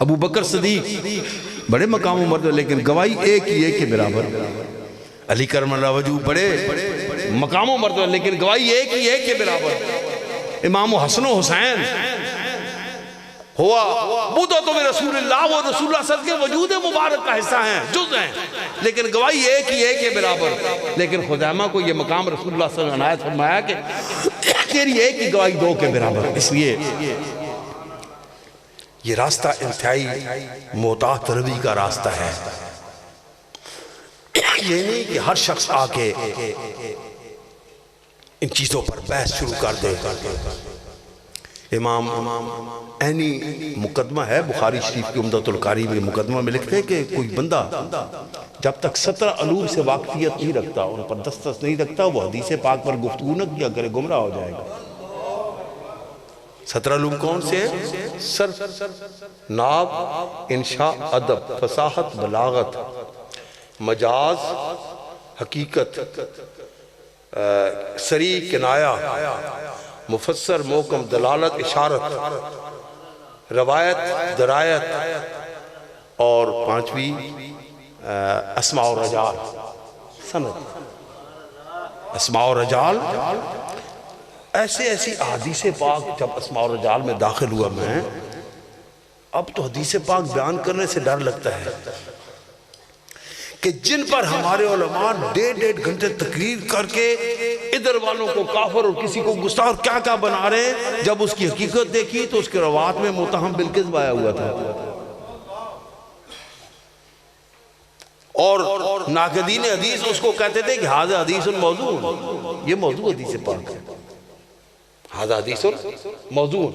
ابو بکر صدیق بڑے مقام و مرتبہ لیکن گواہی ایک ہی ایک کے برابر، علی کرم اللہ وجہہ بڑے مقام و مرتبہ لیکن گواہی ایک ہی ایک کے برابر، امام حسن و حسین ہوا بدعت من رسول اللہ، وہ رسول اللہ صلی اللہ علیہ وسلم کے وجود مبارک کا حصہ ہیں، جز ہیں، لیکن گواہی ایک ہی ایک ہے برابر. لیکن خزیمہ کو یہ مقام رسول اللہ صلی اللہ علیہ وسلم نے عنایت فرمایا کہ تیری ایک ہی گواہی دو کے برابر. اس لیے یہ راستہ انتہائی محتاط روی کا راستہ ہے. یہ نہیں کہ ہر شخص آ کے ان چیزوں پر بحث شروع کر دے. امام عینی مقدمہ ہے بخاری شریف کی عمدۃ القاری میں، مقدمہ میں لکھتے ہیں کہ کوئی بندہ جب تک 17 علوم سے واقفیت نہیں رکھتا، ان پر دسترس نہیں رکھتا، وہ حدیث پاک پر گفتگو نہ کیا کرے، گمراہ ہو جائے گا. 17 علوم کون سے ہیں؟ صرف، نحو، انشاء، ادب، فصاحت، بلاغت، مجاز، حقیقت، صریح، کنایہ، مفسر، محکم، دلالت، اشارت، روایت، درایت، اور 5ویں اسماء و رجال، سند. اسماء و رجال ایسی حدیث پاک جب اسماء و رجال میں داخل ہوا میں، اب تو حدیث پاک بیان کرنے سے ڈر لگتا ہے کہ جن پر ہمارے علماء 1.5 گھنٹے تقریر کر کے ادھر والوں کو کافر اور کسی کو گستاخ کیا کیا بنا رہے ہیں، جب اس کی حقیقت دیکھی تو اس کے روایات میں متہم بالکذب آیا ہوا تھا. اور ناقدین حدیث اس کو کہتے تھے کہ ھذا حدیث موضوع، یہ موضوع حدیث پاک ہے، ھذا حدیث موضوع.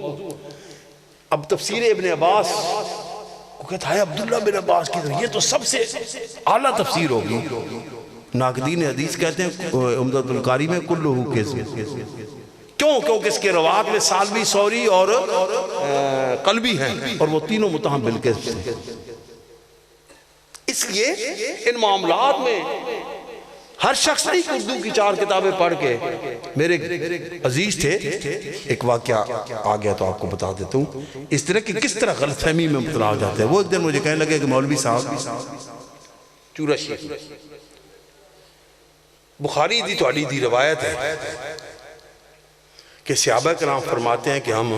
اب تفسیر ابن عباس کو کہتا ہے عبداللہ بن عباس کی طرح، یہ تو سب سے اعلیٰ تفسیر ہوگی. ناقدین حدیث کہتے ہیں عمدۃ القاری میں کلہ کذب. کیوں؟ کیونکہ اس کے روایات میں سالوی، سوری اور قلبی ہیں، اور وہ تینوں متہم بالکذب ہیں. اس لیے ان معاملات میں ہر شخص نہیں اردو کی 4 کتابیں پڑھ کے. میرے عزیز تھے، ایک واقعہ آ گیا تو آپ کو بتا دیتا ہوں اس طرح کہ کس طرح غلط فہمی میں مبتلا ہو جاتے ہیں. وہ ایک دن مجھے کہنے لگے کہ مولوی صاحب، چورا شریف بخاری دی تو علی دی روایت ہے کہ صحابہ کرام فرماتے ہیں کہ ہم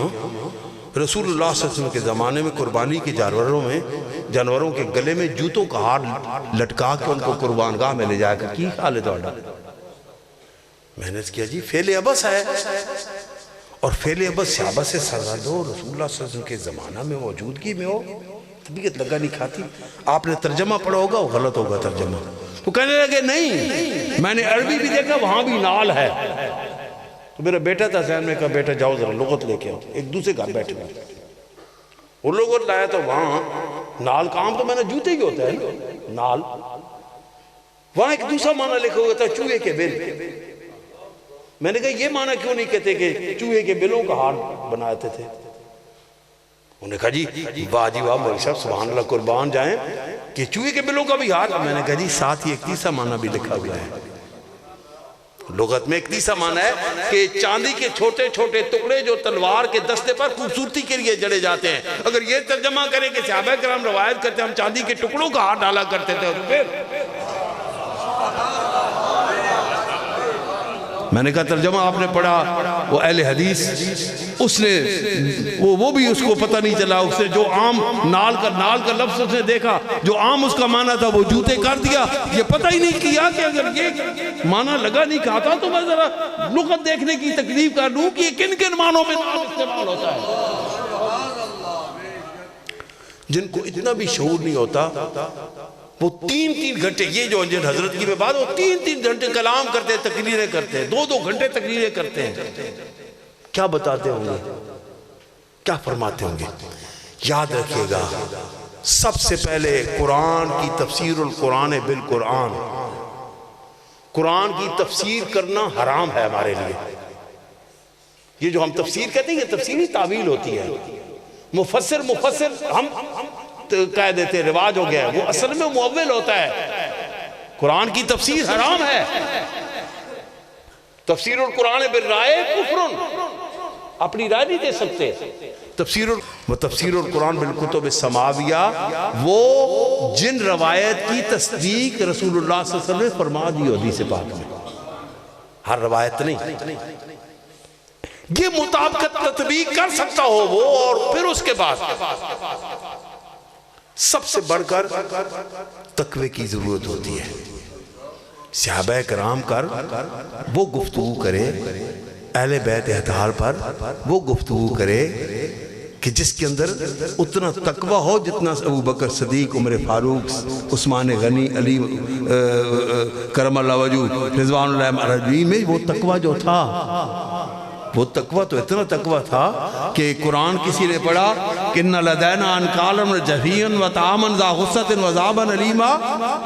رسول اللہ صلی اللہ علیہ وسلم کے زمانے میں قربانی کے جانوروں کے گلے میں جوتوں کا ہار لٹکا کے ان کو قربان گاہ میں لے جایا کر. کی حال ہے توڑا؟ میں نے کیا جی فعل عبث ہے، اور فعل عبث صحابہ سے سرزد ہو، رسول اللہ صلی اللہ علیہ وسلم کے زمانہ میں موجودگی میں ہو، طبیعت لگا نہیں کھاتی. آپ نے ترجمہ پڑھا ہوگا، وہ غلط ہوگا ترجمہ. تو کہنے لگے نہیں، میں نے عربی بھی دیکھا، وہاں بھی نال ہے. تو میرا بیٹا تھا ذہن میں کہا بیٹا جاؤ ذرا لغت لے کے آؤ. ایک دوسرے گھر بیٹھے ہوئے وہ لغت لایا تو وہاں نال کا عام تو میں نے جوتے ہی ہوتا ہے نال، وہاں ایک دوسرا معنی لکھا ہوا تھا چوہے کے بل. میں نے کہا یہ معنی کیوں نہیں کہتے کہ چوہے کے بلوں کا ہار بناتے تھے؟ انہوں نے کہا جی واہ جی واہ مولوی صاحب سبحان اللہ قربان جائیں کہ چوہے کے بلوں کا بھی ہار. میں نے کہا جی ساتھ ہی ایک تیسرا معنی بھی لکھا ہوا ہے. لغت میں ایک تیسرا معنی ہے کہ چاندی کے چھوٹے چھوٹے ٹکڑے جو تلوار کے دستے پر خوبصورتی کے لیے جڑے جاتے ہیں. اگر یہ ترجمہ کریں کہ صحابہ کرام روایت کرتے ہیں ہم چاندی کے ٹکڑوں کا ہار ڈالا کرتے تھے، اور پھر میں نے کہا ترجمہ آپ نے پڑھا، وہ اہل حدیث اس نے وہ بھی اس کو پتہ نہیں چلا. اس نے جو عام نال کا لفظ اس نے دیکھا، جو عام اس کا معنی تھا وہ جوتے کر دیا. یہ پتہ ہی نہیں کیا کہ اگر یہ معنی لگا نہیں کھاتا تو میں ذرا لغت دیکھنے کی تکلیف کر لوں کہ یہ کن کن معنوں میں نال استعمال ہوتا ہے. جن کو اتنا بھی شعور نہیں ہوتا وہ 3 گھنٹے، یہ جو جن حضرت کی میں بات، وہ 3 گھنٹے کلام کرتے ہیں، تقریریں کرتے ہیں، 2 گھنٹے تقریریں کرتے ہیں. کیا بتاتے ہوں گے، کیا فرماتے ہوں گے؟ یاد رکھیے گا سب سے پہلے قرآن کی تفسیر القرآن بالقرآن، قرآن کی تفسیر کرنا حرام ہے ہمارے لیے. یہ جو ہم تفسیر کہتے ہیں یہ تفسیری تعویل ہوتی ہے. مفسر ہم کہہ دیتے رواج ہو گیا ہے، وہ اصل میں مؤول ہوتا ہے. قرآن کی تفسیر حرام ہے. تفسیر القرآن بالرائے کفر، اپنی رائے نہیں دے سکتے. تفسیر القرآن بالکتب السماویہ، وہ جن روایت کی تصدیق رسول اللہ صلی اللہ علیہ وسلم نے فرما دی حدیث پاک میں، ہر روایت نہیں. یہ مطابقت تطبیق کر سکتا ہو وہ، اور پھر اس کے بعد سب سے بڑھ کر تقوی کی ضرورت ہوتی ہے۔ صحابہ کرام کر وہ گفتگو کرے، اہل بیت اطہار پر وہ گفتگو کرے کہ جس کے اندر اتنا تقوی ہو جتنا ابو بکر صدیق، عمر فاروق، عثمان غنی، علی کرم اللہ وجہ، رضوان اللہ علیہ میں وہ تقوی جو تھا، وہ تقوی تو اتنا تقوی تھا کہ قرآن کسی نے پڑھا کہ اِنَّ لَدَيْنَا أَنْكَالًا وَجَحِيًّا وَطَعَامًا ذَا غُصَّةٍ وَعَذَابًا أَلِيمًا۔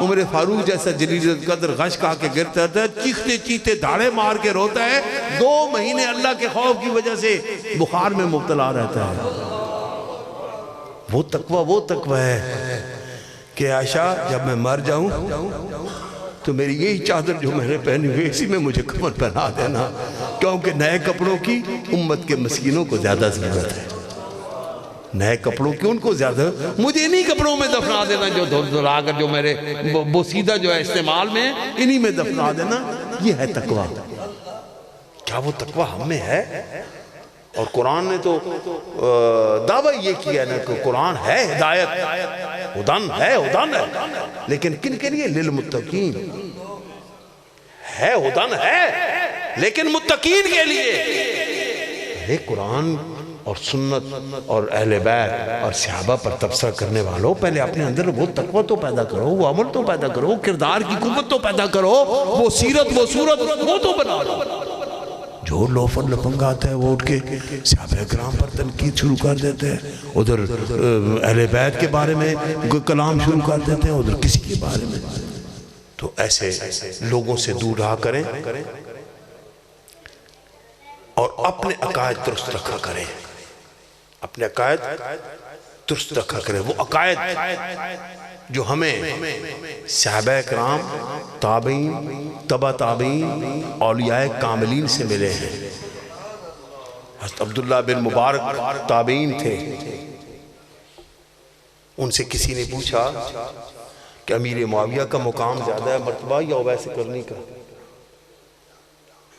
عمر فاروق جیسا جلیل القدر غش کھا کے گرتا ہے، چیختے چیختے دھاڑے مار کے روتا ہے، 2 مہینے اللہ کے خوف کی وجہ سے بخار میں مبتلا رہتا ہے۔ وہ تقوی ہے کہ عائشہ جب میں مر جاؤں تو میری یہی چادر جو میں نے پہنی ہوئی اسی میں مجھے کفن پہنا دینا، کیونکہ نئے کپڑوں کی امت کے مسکینوں کو زیادہ ضرورت ہے، نئے کپڑوں کی ان کو زیادہ، مجھے انہی کپڑوں میں دفنا دینا جو دھلا کر جو میرے بوسیدہ جو ہے استعمال میں، انہی میں دفنا دینا۔ یہ ہے تقوی۔ کیا وہ تقوی ہم میں ہے؟ اور قرآن نے تو دعویٰ یہ کیا نا کہ قرآن ہے ہدایت، ہدن ہے، لیکن کن کے لیے؟ للمتقین ہے، ہدن ہے لیکن متقین کے لیے۔ قرآن اور سنت اور اہل بیت اور صحابہ پر تبصرہ کرنے والوں، پہلے اپنے اندر وہ تقوی تو پیدا کرو، وہ عمل تو پیدا کرو، کردار کی قوت تو پیدا کرو، وہ سیرت وہ صورت وہ تو بنا لو۔ جو لوفر لپنگ آتا ہے وہ اٹھ کے صحابہ کرام پر تنقید شروع کر دیتے ہیں، ادھر اہل بیت کے بارے میں کلام شروع کر دیتے ہیں، ادھر کسی کے بارے میں۔ تو ایسے لوگوں سے دور رہا کریں اور اپنے عقائد درست رکھا کریں، اپنے عقائد درست رکھا کریں۔ وہ عقائد جو ہمیں صحابہ کرام، تابعین، تبع تابعین، اولیاء کاملین سے ملے ہیں۔ حضرت عبداللہ بن مبارک تابعین تھے، ان سے کسی نے پوچھا کہ امیر معاویہ کا مقام زیادہ ہے مرتبہ یا ویسے کرنی کا؟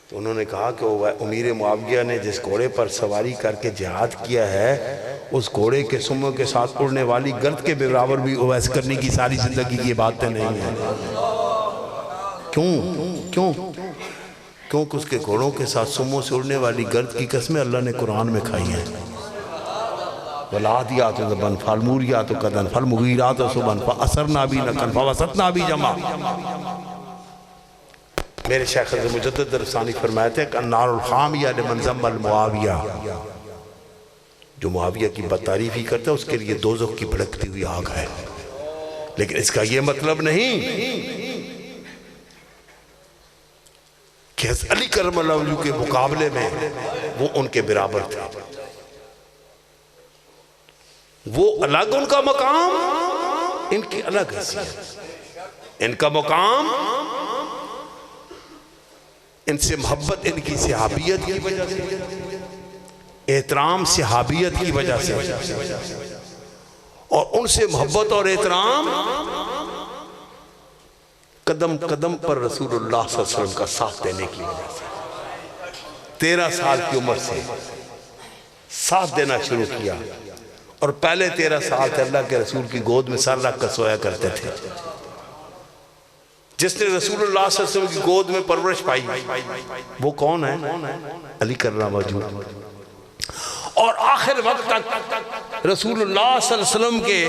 تو انہوں نے کہا کہ امیر معاویہ نے جس گھوڑے پر سواری کر کے جہاد کیا ہے، اس گھوڑے کے سموں کے ساتھ اڑنے والی گرد کے برابر بھی اویس کرنے کی ساری زندگی کی باتیں نہیں ہیں۔ کیوں کہ اس کے گھوڑوں کے ساتھ سموں سے اڑنے والی گرد کی قسمیں اللہ نے قرآن میں کھائی ہیں۔ وَالْعَادِيَاتُ ضَبْحًا فَالْمُورِيَاتُ قَدْحًا فَالْمُغِيرَاتُ صُبْحًا فَأَثَرْنَ بِهِ نَقْعًا فَوَسَطْنَ بِهِ جَمْعًا۔ میرے شیخ حضرت مجدد رسانی فرمائے تھے کہ النار الخامیہ لمن ذم المعاویہ، جو معاویہ کی بدتعریفی کرتا ہے اس کے لیے دوزخ کی بھڑکتی ہوئی آگ ہے، لیکن اس کا یہ مطلب نہیں کہ حضرت علی کرم اللہ وجہ کے مقابلے میں وہ ان کے برابر تھے۔ وہ الگ ان کا مقام، ان کی الگ حیثیت، ان کا مقام ان سے محبت ان کی صحابیت کی وجہ سے، احترام صحابیت کی وجہ سے، اور ان سے محبت اور احترام قدم قدم پر رسول اللہ صلی اللہ علیہ وسلم کا ساتھ دینے کی وجہ سے 13 سال کی عمر سے ساتھ دینا شروع کیا، اور پہلے 13 سال تھے اللہ کے رسول کی گود میں سر رکھ کر سویا کرتے تھے۔ جس نے رسول اللہ صلی اللہ علیہ وسلم کی گود میں پرورش پائی وہ کون ہے؟ علی کرم وجہ۔ اور آخر وقت تک رسول اللہ صلی اللہ علیہ وسلم کے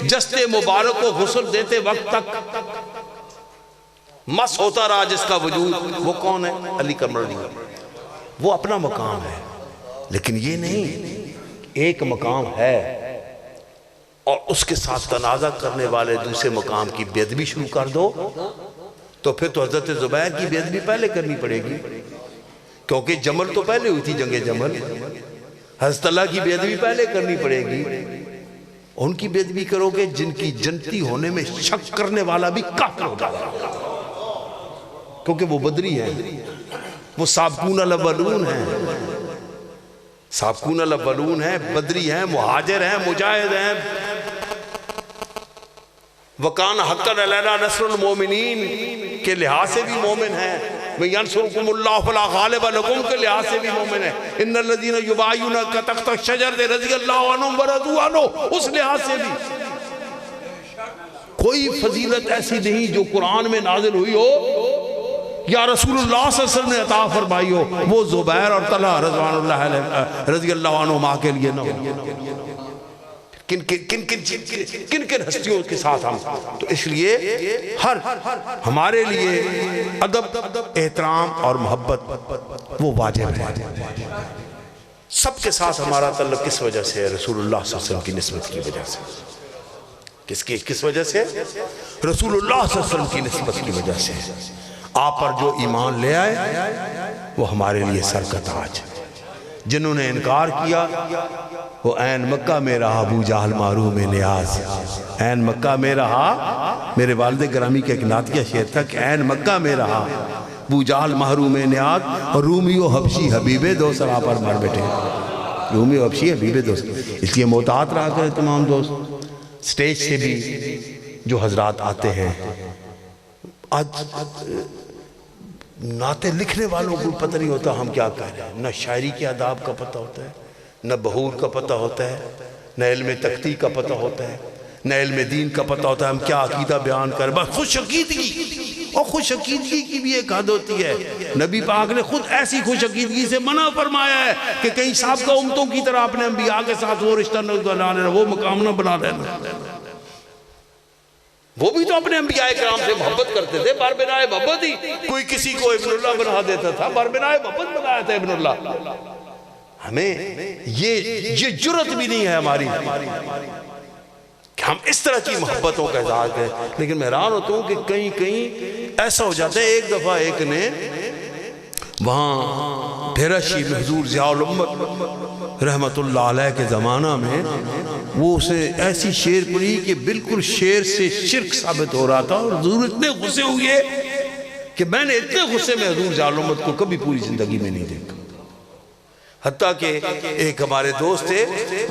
جسد مبارک کو غسل دیتے وقت تک مس ہوتا رہا جس کا وجود، وہ کون ہے؟ علی کرم وجہ۔ وہ اپنا مقام ہے، لیکن یہ نہیں ایک مقام ہے اور اس کے ساتھ تنازع کرنے والے دوسرے مقام کی بے ادبی شروع کر دو تو پھر تو حضرت زبیر کی بے ادبی پہلے کرنی پڑے گی، کیونکہ جمل تو پہلے ہوئی تھی، جنگ جمل۔ حضرت اللہ کی بے ادبی پہلے کرنی پڑے گی۔ ان کی بے ادبی کرو گے جن کی جنتی ہونے میں شک کرنے والا بھی کافر ہوگا، کیونکہ وہ بدری ہیں، وہ سابقون الاولون ہیں، سابقون الاولون ہیں، بدری ہیں، مہاجر ہیں، مجاہد ہیں۔ وَقَانَ حَقًّا عَلَيْنَا نَصْرُ الْمُؤْمِنِينَ کے لحاظ سے بھی مومن ہیں، میں ینصرکم اللہ فلا غالب لکم کے لحاظ سے بھی مومن ہے، ان الذین یبایعونک تحت الشجرۃ رضی اللہ عنہم ورضوا عنہ، اس لحاظ سے بھی کوئی فضیلت ایسی نہیں جو قرآن میں نازل ہوئی ہو یا رسول اللہ صلی اللہ علیہ وسلم نے عطا فرمائی ہو وہ زبیر اور طلحہ رضوان اللہ علیہ رضی اللہ عنہما کے لیے نہ ہو۔ کن ہستیوں کے ساتھ ہم، تو اس لیے ہمارے لیے ادب، احترام اور محبت وہ واجب ہے۔ سب کے ساتھ ہمارا تعلق کس وجہ سے ہے؟ رسول اللہ صلی اللہ علیہ وسلم کی نسبت کی وجہ سے۔ کس وجہ سے؟ رسول اللہ صلی اللہ علیہ وسلم کی نسبت کی وجہ سے۔ آپ پر جو ایمان لے آئے وہ ہمارے لیے سر کا تاج۔ جنہوں نے انکار کیا وہ عین مکہ میں رہا ابو جہل محروم نیاز، عین مکہ میں رہا۔ میرے والد گرامی کا ایک نعتیہ شعر تھا کہ عین مکہ میں رہا ابو جہل محروم نیاز، اور رومی و حبشی حبیب دوست سرا پر مر بیٹھے۔ رومی و حبشی حبیب دوست، اس لیے محتاط رہا کرے تمام دوست۔ سٹیج سے بھی جو حضرات آتے ہیں، آج نعتیں لکھنے والوں کو پتہ نہیں ہوتا ہم کیا کہہ رہے ہیں، نہ شاعری کے آداب کا پتہ ہوتا ہے، نہ بہور کا پتہ ہوتا ہے، نہ علم تقطیع کا پتہ ہوتا ہے، نہ علم دین کا پتہ ہوتا ہے ہم کیا عقیدہ بیان کر۔ بس خوش عقیدگی، اور خوش عقیدگی کی بھی ایک حد ہوتی ہے۔ نبی پاک نے خود ایسی خوش عقیدگی سے منع فرمایا ہے کہ کہیں سابقہ امتوں کی طرح اپنے انبیاء کے ساتھ وہ رشتہ نہ بنا لینا، وہ مقام نہ بنا لینا۔ وہ بھی تو اپنے انبیاء کرام سے محبت کرتے تھے، باربنائے محبت ہی۔ کوئی کسی کو ابن اللہ بنا دیتا تھا، باربنائے محبت بنایا تھا ابن اللہ۔ ہمیں یہ جرت بھی نہیں ہے ہماری کہ ہم اس طرح کی محبتوں کا اظہار کریں۔ لیکن میں حیران ہوتا ہوں کہ کہیں ایسا ہو جاتا ہے۔ ایک دفعہ ایک نے وہاں بھیرشی میں حضور ضیاء الامت رحمت اللہ علیہ کے زمانہ میں وہ اسے ایسی شعر پڑھی کہ بالکل شعر سے شرک ثابت ہو رہا تھا، اور حضور اتنے غصے ہوئے کہ میں نے اتنے غصے میں حضور ضیاء الامت کو کبھی پوری زندگی میں نہیں دیکھا۔ حتیٰ کہ ایک ہمارے دوست تھے،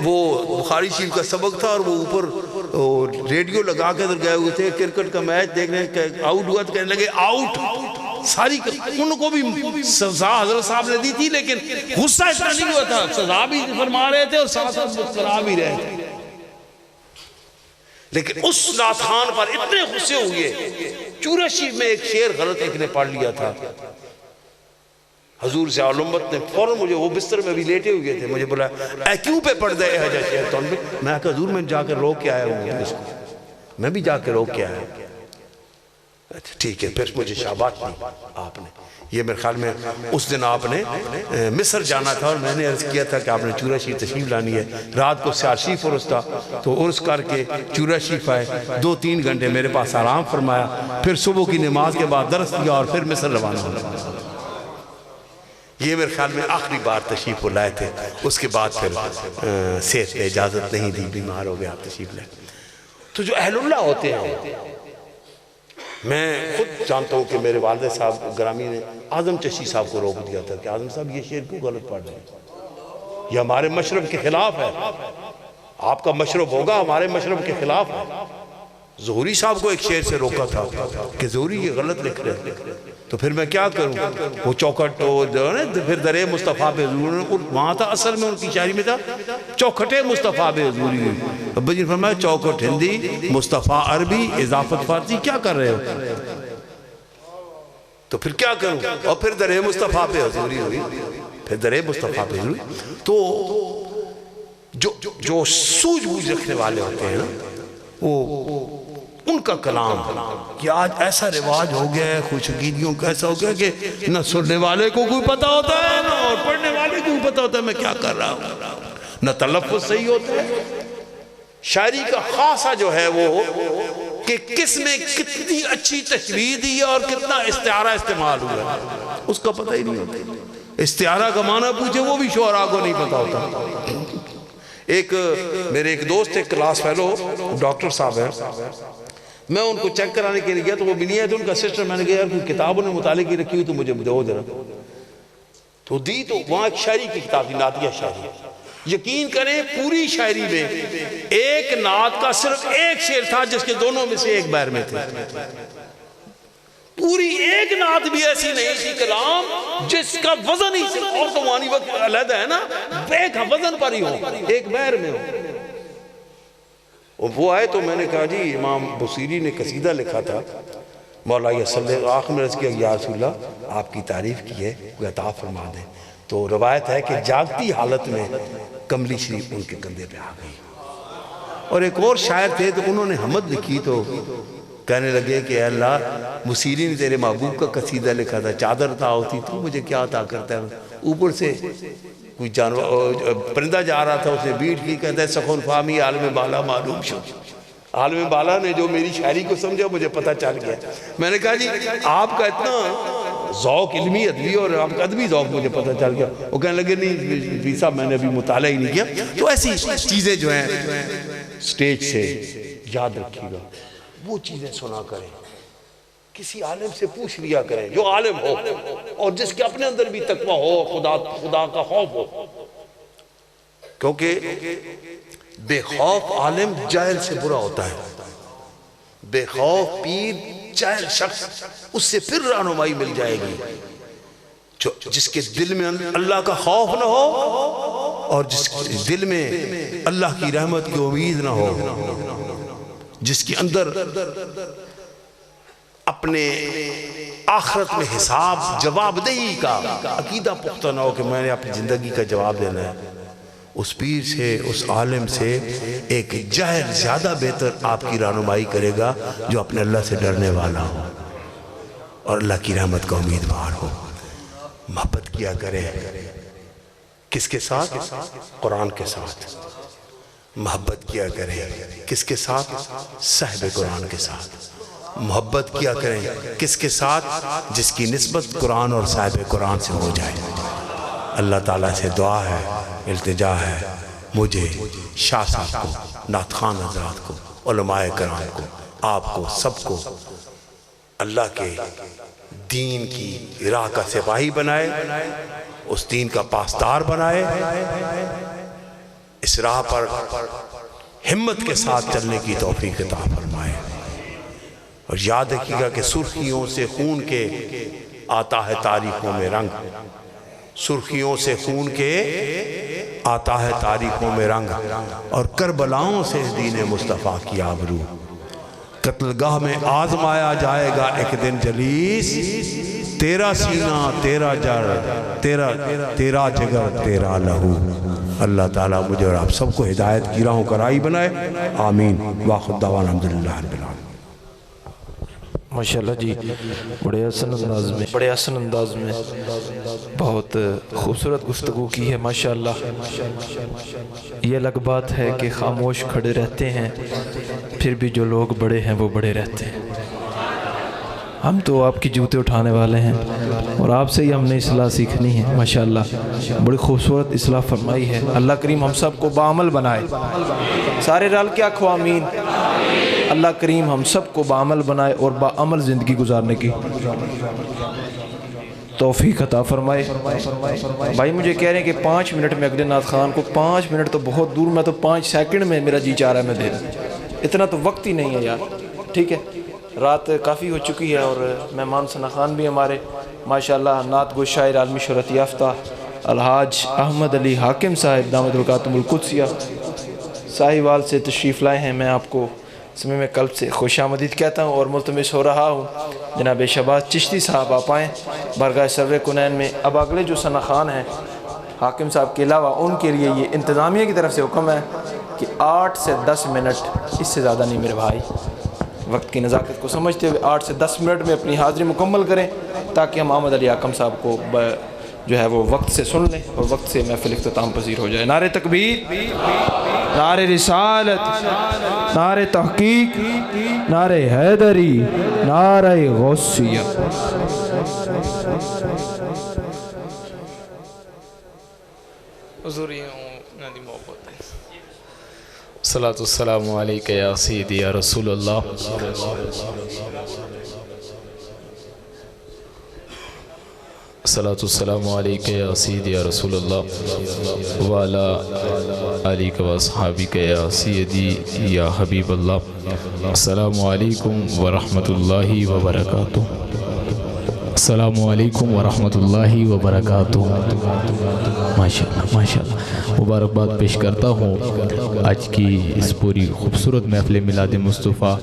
وہ بخاری شریف کا سبق تھا اور وہ اوپر ریڈیو لگا کے ادھر گئے ہوئے تھے، کرکٹ کا میچ دیکھنے، آؤٹ ہوا تو کہنے لگے آؤٹ۔ ساری ان کو بھی سزا حضرت صاحب نے دی تھی، لیکن غصہ اتنا نہیں ہوا تھا، سزا بھی فرما رہے تھے اور ساتھ ساتھ مسکرا بھی رہے تھے۔ لیکن اس ناتھان پر اتنے غصے ہوئے، چورہ شریف میں ایک شعر غلط ایک نے پڑھ لیا تھا۔ حضور ضیاء الامت نے فوراً مجھے، وہ بستر میں بھی لیٹے ہوئے تھے، مجھے بولا اے کیوں پہ پڑھ دے حجا شیطان میں؟ میں کہا حضور میں جا کے روک کے آیا ہوں اس کو، میں بھی جا کے روک کے آیا ہوں۔ ٹھیک ہے، پھر مجھے شاباش دی آپ نے۔ یہ میرے خیال میں اس دن آپ نے مصر جانا تھا اور میں نے عرض کیا تھا کہ آپ نے چورہ شریف تشریف لانی ہے۔ رات کو سیار شریف عرس تھا تو عرس کر کے چورہ شریف آئے، 2-3 گھنٹے میرے پاس آرام فرمایا، پھر صبح کی نماز کے بعد درس دیا اور پھر مصر روانہ ہوا۔ یہ میرے خیال میں آخری بار تشریف وہ لائے تھے، اس کے بعد پھر صحت نے اجازت نہیں دی، بیمار ہو گیا آپ تشریف لائے۔ تو جو اہل اللہ ہوتے ہیں، میں خود جانتا ہوں کہ میرے والد صاحب گرامی نے اعظم چشتی صاحب کو روک دیا تھا کہ اعظم صاحب یہ شعر کیوں غلط پڑھ رہے ہیں، یہ ہمارے مشرب کے خلاف ہے، آپ کا مشرب ہوگا ہمارے مشرب کے خلاف ہے۔ ظہوری صاحب کو ایک شعر سے روکا تھا کہ ظہوری یہ غلط لکھ رہے ہیں، تو پھر میں کیا کروں؟ وہ چوکھٹ پھر درے مصطفیٰ پہ حضور، وہاں تھا اصل میں ان کی شاعری میں تھا چوکھٹے مصطفیٰ پہ حضوری ہوئی۔ ابا جی فرمایا چوکھٹ ہندی، مصطفیٰ عربی، اضافت فارسی، کیا کر رہے ہو؟ تو پھر کیا کروں؟ اور پھر درے مصطفیٰ پہ حضوری ہوئی، پھر درے مصطفیٰ پہ حضوری۔ تو جو سوجھ بوجھ رکھنے والے ہوتے ہیں نا، وہ ان کا کلام کہ آج ایسا رواج ہو گیا ہے، خوش عقیدیوں کا ایسا ہو گیا کہ نہ سننے والے کو کوئی پتہ ہوتا ہے نہ اور پڑھنے والے کو پتہ ہوتا ہے میں کیا کر رہا ہوں، نہ تلفظ صحیح ہوتا ہے۔ شاعری کا خاصہ جو ہے وہ کہ کس میں کتنی اچھی تشبیہ دی ہے اور کتنا استعارہ استعمال ہوا ہے، اس کا پتہ ہی نہیں ہوتا۔ استعارہ کا معنی پوچھے وہ بھی شعراء کو نہیں پتہ ہوتا۔ میرے ایک دوست ایک کلاس فیلو ڈاکٹر صاحب ہیں، میں ان کو چیک کرانے کے لیے گیا تو وہ بھی نہیں ہے، تو ان کا سسٹر میں نے کہا یار کوئی کتابوں نے مطالعے کی رکھی ہوئی تو مجھے دو ذرا، تو دی تو وہاں ایک شاعری کی کتاب تھی، نعتیہ شاعری۔ یقین کریں پوری شاعری میں ایک نعت کا صرف ایک شعر تھا جس کے دونوں میں سے ایک بیر میں تھے، پوری ایک نعت بھی ایسی نہیں تھی کلام جس کا وزن ہی صرف، اور تو معنی وقت علیحدہ ہے نا، ایک وزن پر ہی ہو، ایک بحر میں ہو۔ وہ آئے تو میں نے کہا جی امام بصیری نے قصیدہ لکھا تھا، مولا صلی اللہ آخر میں رض کیا یا رسول اللہ آپ کی تعریف کی ہے، کوئی عطا فرما دیں۔ تو روایت ہے کہ جاگتی حالت میں کملی شریف ان کے کندھے پہ آ گئی۔ اور ایک اور شاعر تھے تو انہوں نے حمد لکھی تو کہنے لگے کہ اے اللہ بصیری نے تیرے محبوب کا قصیدہ لکھا تھا، چادر عطا ہوتی تو مجھے کیا عطا کرتا ہے۔ اوپر سے کوئی جانور پرندہ جا رہا تھا، اس نے بیٹ کی، کہتا ہے سخن فامی عالم بالا معلوم شو، عالم بالا نے جو میری شاعری کو سمجھا مجھے پتہ چل گیا۔ میں نے کہا جی آپ کا اتنا ذوق علمی ادبی اور آپ کا ادبی ذوق مجھے پتہ چل گیا۔ وہ کہنے لگے نہیں پیر صاحب میں نے ابھی مطالعہ ہی نہیں کیا۔ تو ایسی چیزیں جو ہیں سٹیج سے یاد رکھیے گا، وہ چیزیں سنا کریں، کسی عالم سے پوچھ لیا کریں جو عالم ہو اور جس کے اپنے اندر بھی تقویٰ ہو، خدا کا خوف ہو، کیونکہ بے خوف عالم جاہل سے برا ہوتا ہے، بے خوف پیر جاہل شخص اس سے پھر رہنمائی مل جائے گی۔ جس کے دل میں اللہ کا خوف نہ ہو اور جس کے دل میں اللہ کی رحمت کی امید نہ ہو، جس کے اندر اپنے آخرت میں حساب جواب دہی کا عقیدہ پختہ نہ ہو کہ میں نے اپنی زندگی کا جواب دینا ہے، اس پیر سے، اس عالم سے ایک جاہل زیادہ بہتر آپ کی رہنمائی کرے گا جو اپنے اللہ سے ڈرنے والا ہو اور اللہ کی رحمت کا امیدوار ہو۔ محبت کیا کرے کس کے ساتھ؟ قرآن کے ساتھ۔ محبت کیا کریں کس کے ساتھ؟ صاحب قرآن کے ساتھ۔ محبت کیا کریں کس کے ساتھ؟ جس کی نسبت قرآن اور صاحب قرآن سے ہو جائے۔ اللہ تعالیٰ سے دعا ہے، التجا ہے، مجھے، شاہ صاحب کو، نعت خان حضرات کو، علماء کرام کو، آپ کو، سب کو اللہ کے دین کی راہ کا سپاہی بنائے، اس دین کا پاسدار بنائے، اس راہ پر ہمت کے ساتھ چلنے کی توفیق عطا فرمائے۔ اور یاد رکھیے گا کہ سرخیوں سے خون کے آتا ہے تاریخوں میں رنگ، سرخیوں سے خون کے آتا ہے تاریخوں میں رنگ، اور کربلاؤں سے دین مصطفیٰ کی آبرو، قتل گاہ میں آزمایا جائے گا ایک دن جلیس، تیرا سینہ تیرا جر تیرا جگر تیرا لہو۔ اللہ تعالیٰ مجھے اور آپ سب کو ہدایت کی راہوں کا راہی بنائے، آمین۔ واخر دعوانا الحمدللہ رب العالمین۔ ماشاءاللہ جی، بڑے حسن انداز میں بہت خوبصورت گفتگو کی ہے ماشاءاللہ۔ یہ الگ بات ہے کہ خاموش کھڑے رہتے ہیں، پھر بھی جو لوگ بڑے ہیں وہ بڑے رہتے ہیں۔ ہم تو آپ کی جوتے اٹھانے والے ہیں اور آپ سے ہی ہم نے اصلاح سیکھنی ہے ماشاءاللہ۔ بڑی خوبصورت اصلاح فرمائی ہے، اللہ کریم ہم سب کو بعمل بنائے، سارے رل کے آکھو آمین۔ اللہ کریم ہم سب کو بعمل بنائے اور بعمل زندگی گزارنے کی توفیق عطا فرمائے۔ بھائی مجھے کہہ رہے ہیں کہ 5 منٹ میں اگلے نعت خان کو، 5 منٹ تو بہت دور، میں تو 5 سیکنڈ میں میرا جی چاہ رہا ہے میں دے دوں، اتنا تو وقت ہی نہیں ہے یار، ٹھیک ہے؟ رات کافی ہو چکی ہے اور مہمان ثنا خان بھی ہمارے ماشاءاللہ نعت گو شاعر عالمی شہرت یافتہ الحاج احمد علی حاکم صاحب دامت برکاتہم القدسیہ ساہیوال سے تشریف لائے ہیں۔ میں آپ کو سمے میں قلب سے خوش آمدید کہتا ہوں اور ملتمس ہو رہا ہوں جناب شہباز چشتی صاحب آپ آئیں بارگاہ سرور کنین میں۔ اب اگلے جو ثنا خان ہیں حاکم صاحب کے علاوہ، ان کے لیے یہ انتظامیہ کی طرف سے حکم ہے کہ 8 سے 10 منٹ، اس سے زیادہ نہیں میرے بھائی، وقت کی نزاکت کو سمجھتے ہوئے 8 سے 10 منٹ میں اپنی حاضری مکمل کریں تاکہ ہم احمد علی حاکم صاحب کو جو ہے وہ وقت سے سن لیں اور وقت سے محفل اختتام پذیر ہو جائے۔ نعرہ تکبیر، نعرہ رسالت، نعرہ تحقیق، نعرہ حیدری، نعرہ غوثیہ۔ حضور نادی محبت صلاۃ والسلام علیکہ یا سیدی یا رسول اللہ۔ الصلاۃ والسلام علیک یا سیدی یا رسول اللہ وعلی آلک و اصحابک یا سیدی یا حبیب اللہ. السلام علیکم ورحمۃ اللہ وبرکاتہ. السلام علیکم ورحمۃ اللہ وبرکاتہ. ماشاءاللہ ماشاءاللہ مبارکباد پیش کرتا ہوں آج کی اس پوری خوبصورت محفل میلاد مصطفیٰ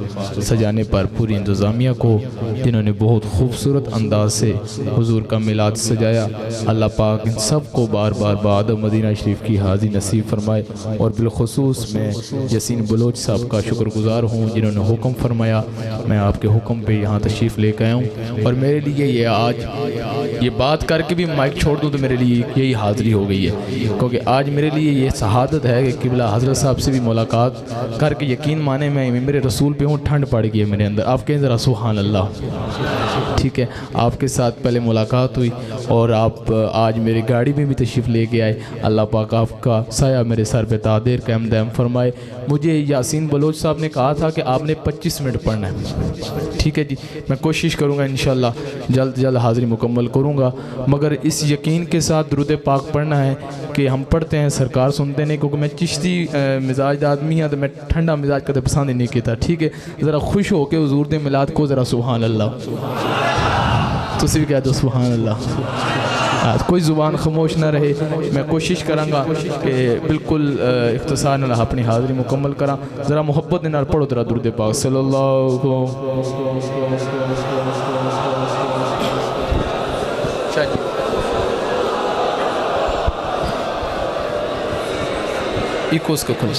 سجانے پر پوری انتظامیہ کو, جنہوں نے بہت خوبصورت انداز سے حضور کا میلاد سجایا. اللہ پاک ان سب کو بار بار بعد مدینہ شریف کی حاضری نصیب فرمائے. اور بالخصوص میں یاسین بلوچ صاحب کا شکر گزار ہوں جنہوں نے حکم فرمایا, میں آپ کے حکم پہ یہاں تشریف لے کے آیا ہوں. اور میرے لیے یہ آج یہ بات کر کے بھی مائک چھوڑ دوں تو میرے لیے یہی حاضری ہو گئی ہے, کیونکہ آج میرے لیے یہ سعادت ہے کہ قبلہ حضرت صاحب سے بھی ملاقات کر کے یقین مانے میں میرے رسول پہ ہوں, ٹھنڈ پڑ گئی ہے میرے اندر. آپ کہیں ذرا سبحان اللہ. ٹھیک ہے, آپ کے ساتھ پہلے ملاقات ہوئی اور آپ آج میری گاڑی میں بھی تشریف لے کے آئے. اللہ پاک آپ کا سایہ میرے سر پہ دائر قائم دائم فرمائے. مجھے یاسین بلوچ صاحب نے کہا تھا کہ آپ نے 25 منٹ پڑھنا ہے. ٹھیک ہے جی, میں کوشش کروں گا انشاءاللہ جلد حاضری مکمل کروں گا, مگر اس یقین کے ساتھ درود پاک پڑھنا ہے کہ ہم پڑھتے ہیں سرکار سنتے نہیں, کیونکہ میں چشتی مزاج آدمی ہوں تو میں ٹھنڈا مزاج کدے پسند ہی نہیں کیتا. ٹھیک ہے, ذرا خوش ہو کے حضور دے میلاد کو ذرا سبحان اللہ تسی بھی کہہ دو سبحان اللہ. کوئی زبان خاموش نہ رہے. میں کوشش کراں گا کہ بالکل اختصار نال اپنی حاضری مکمل کراں. ذرا محبت نال پڑھو ذرا درود پاک صلی اللہ ایکو اس کا کھلے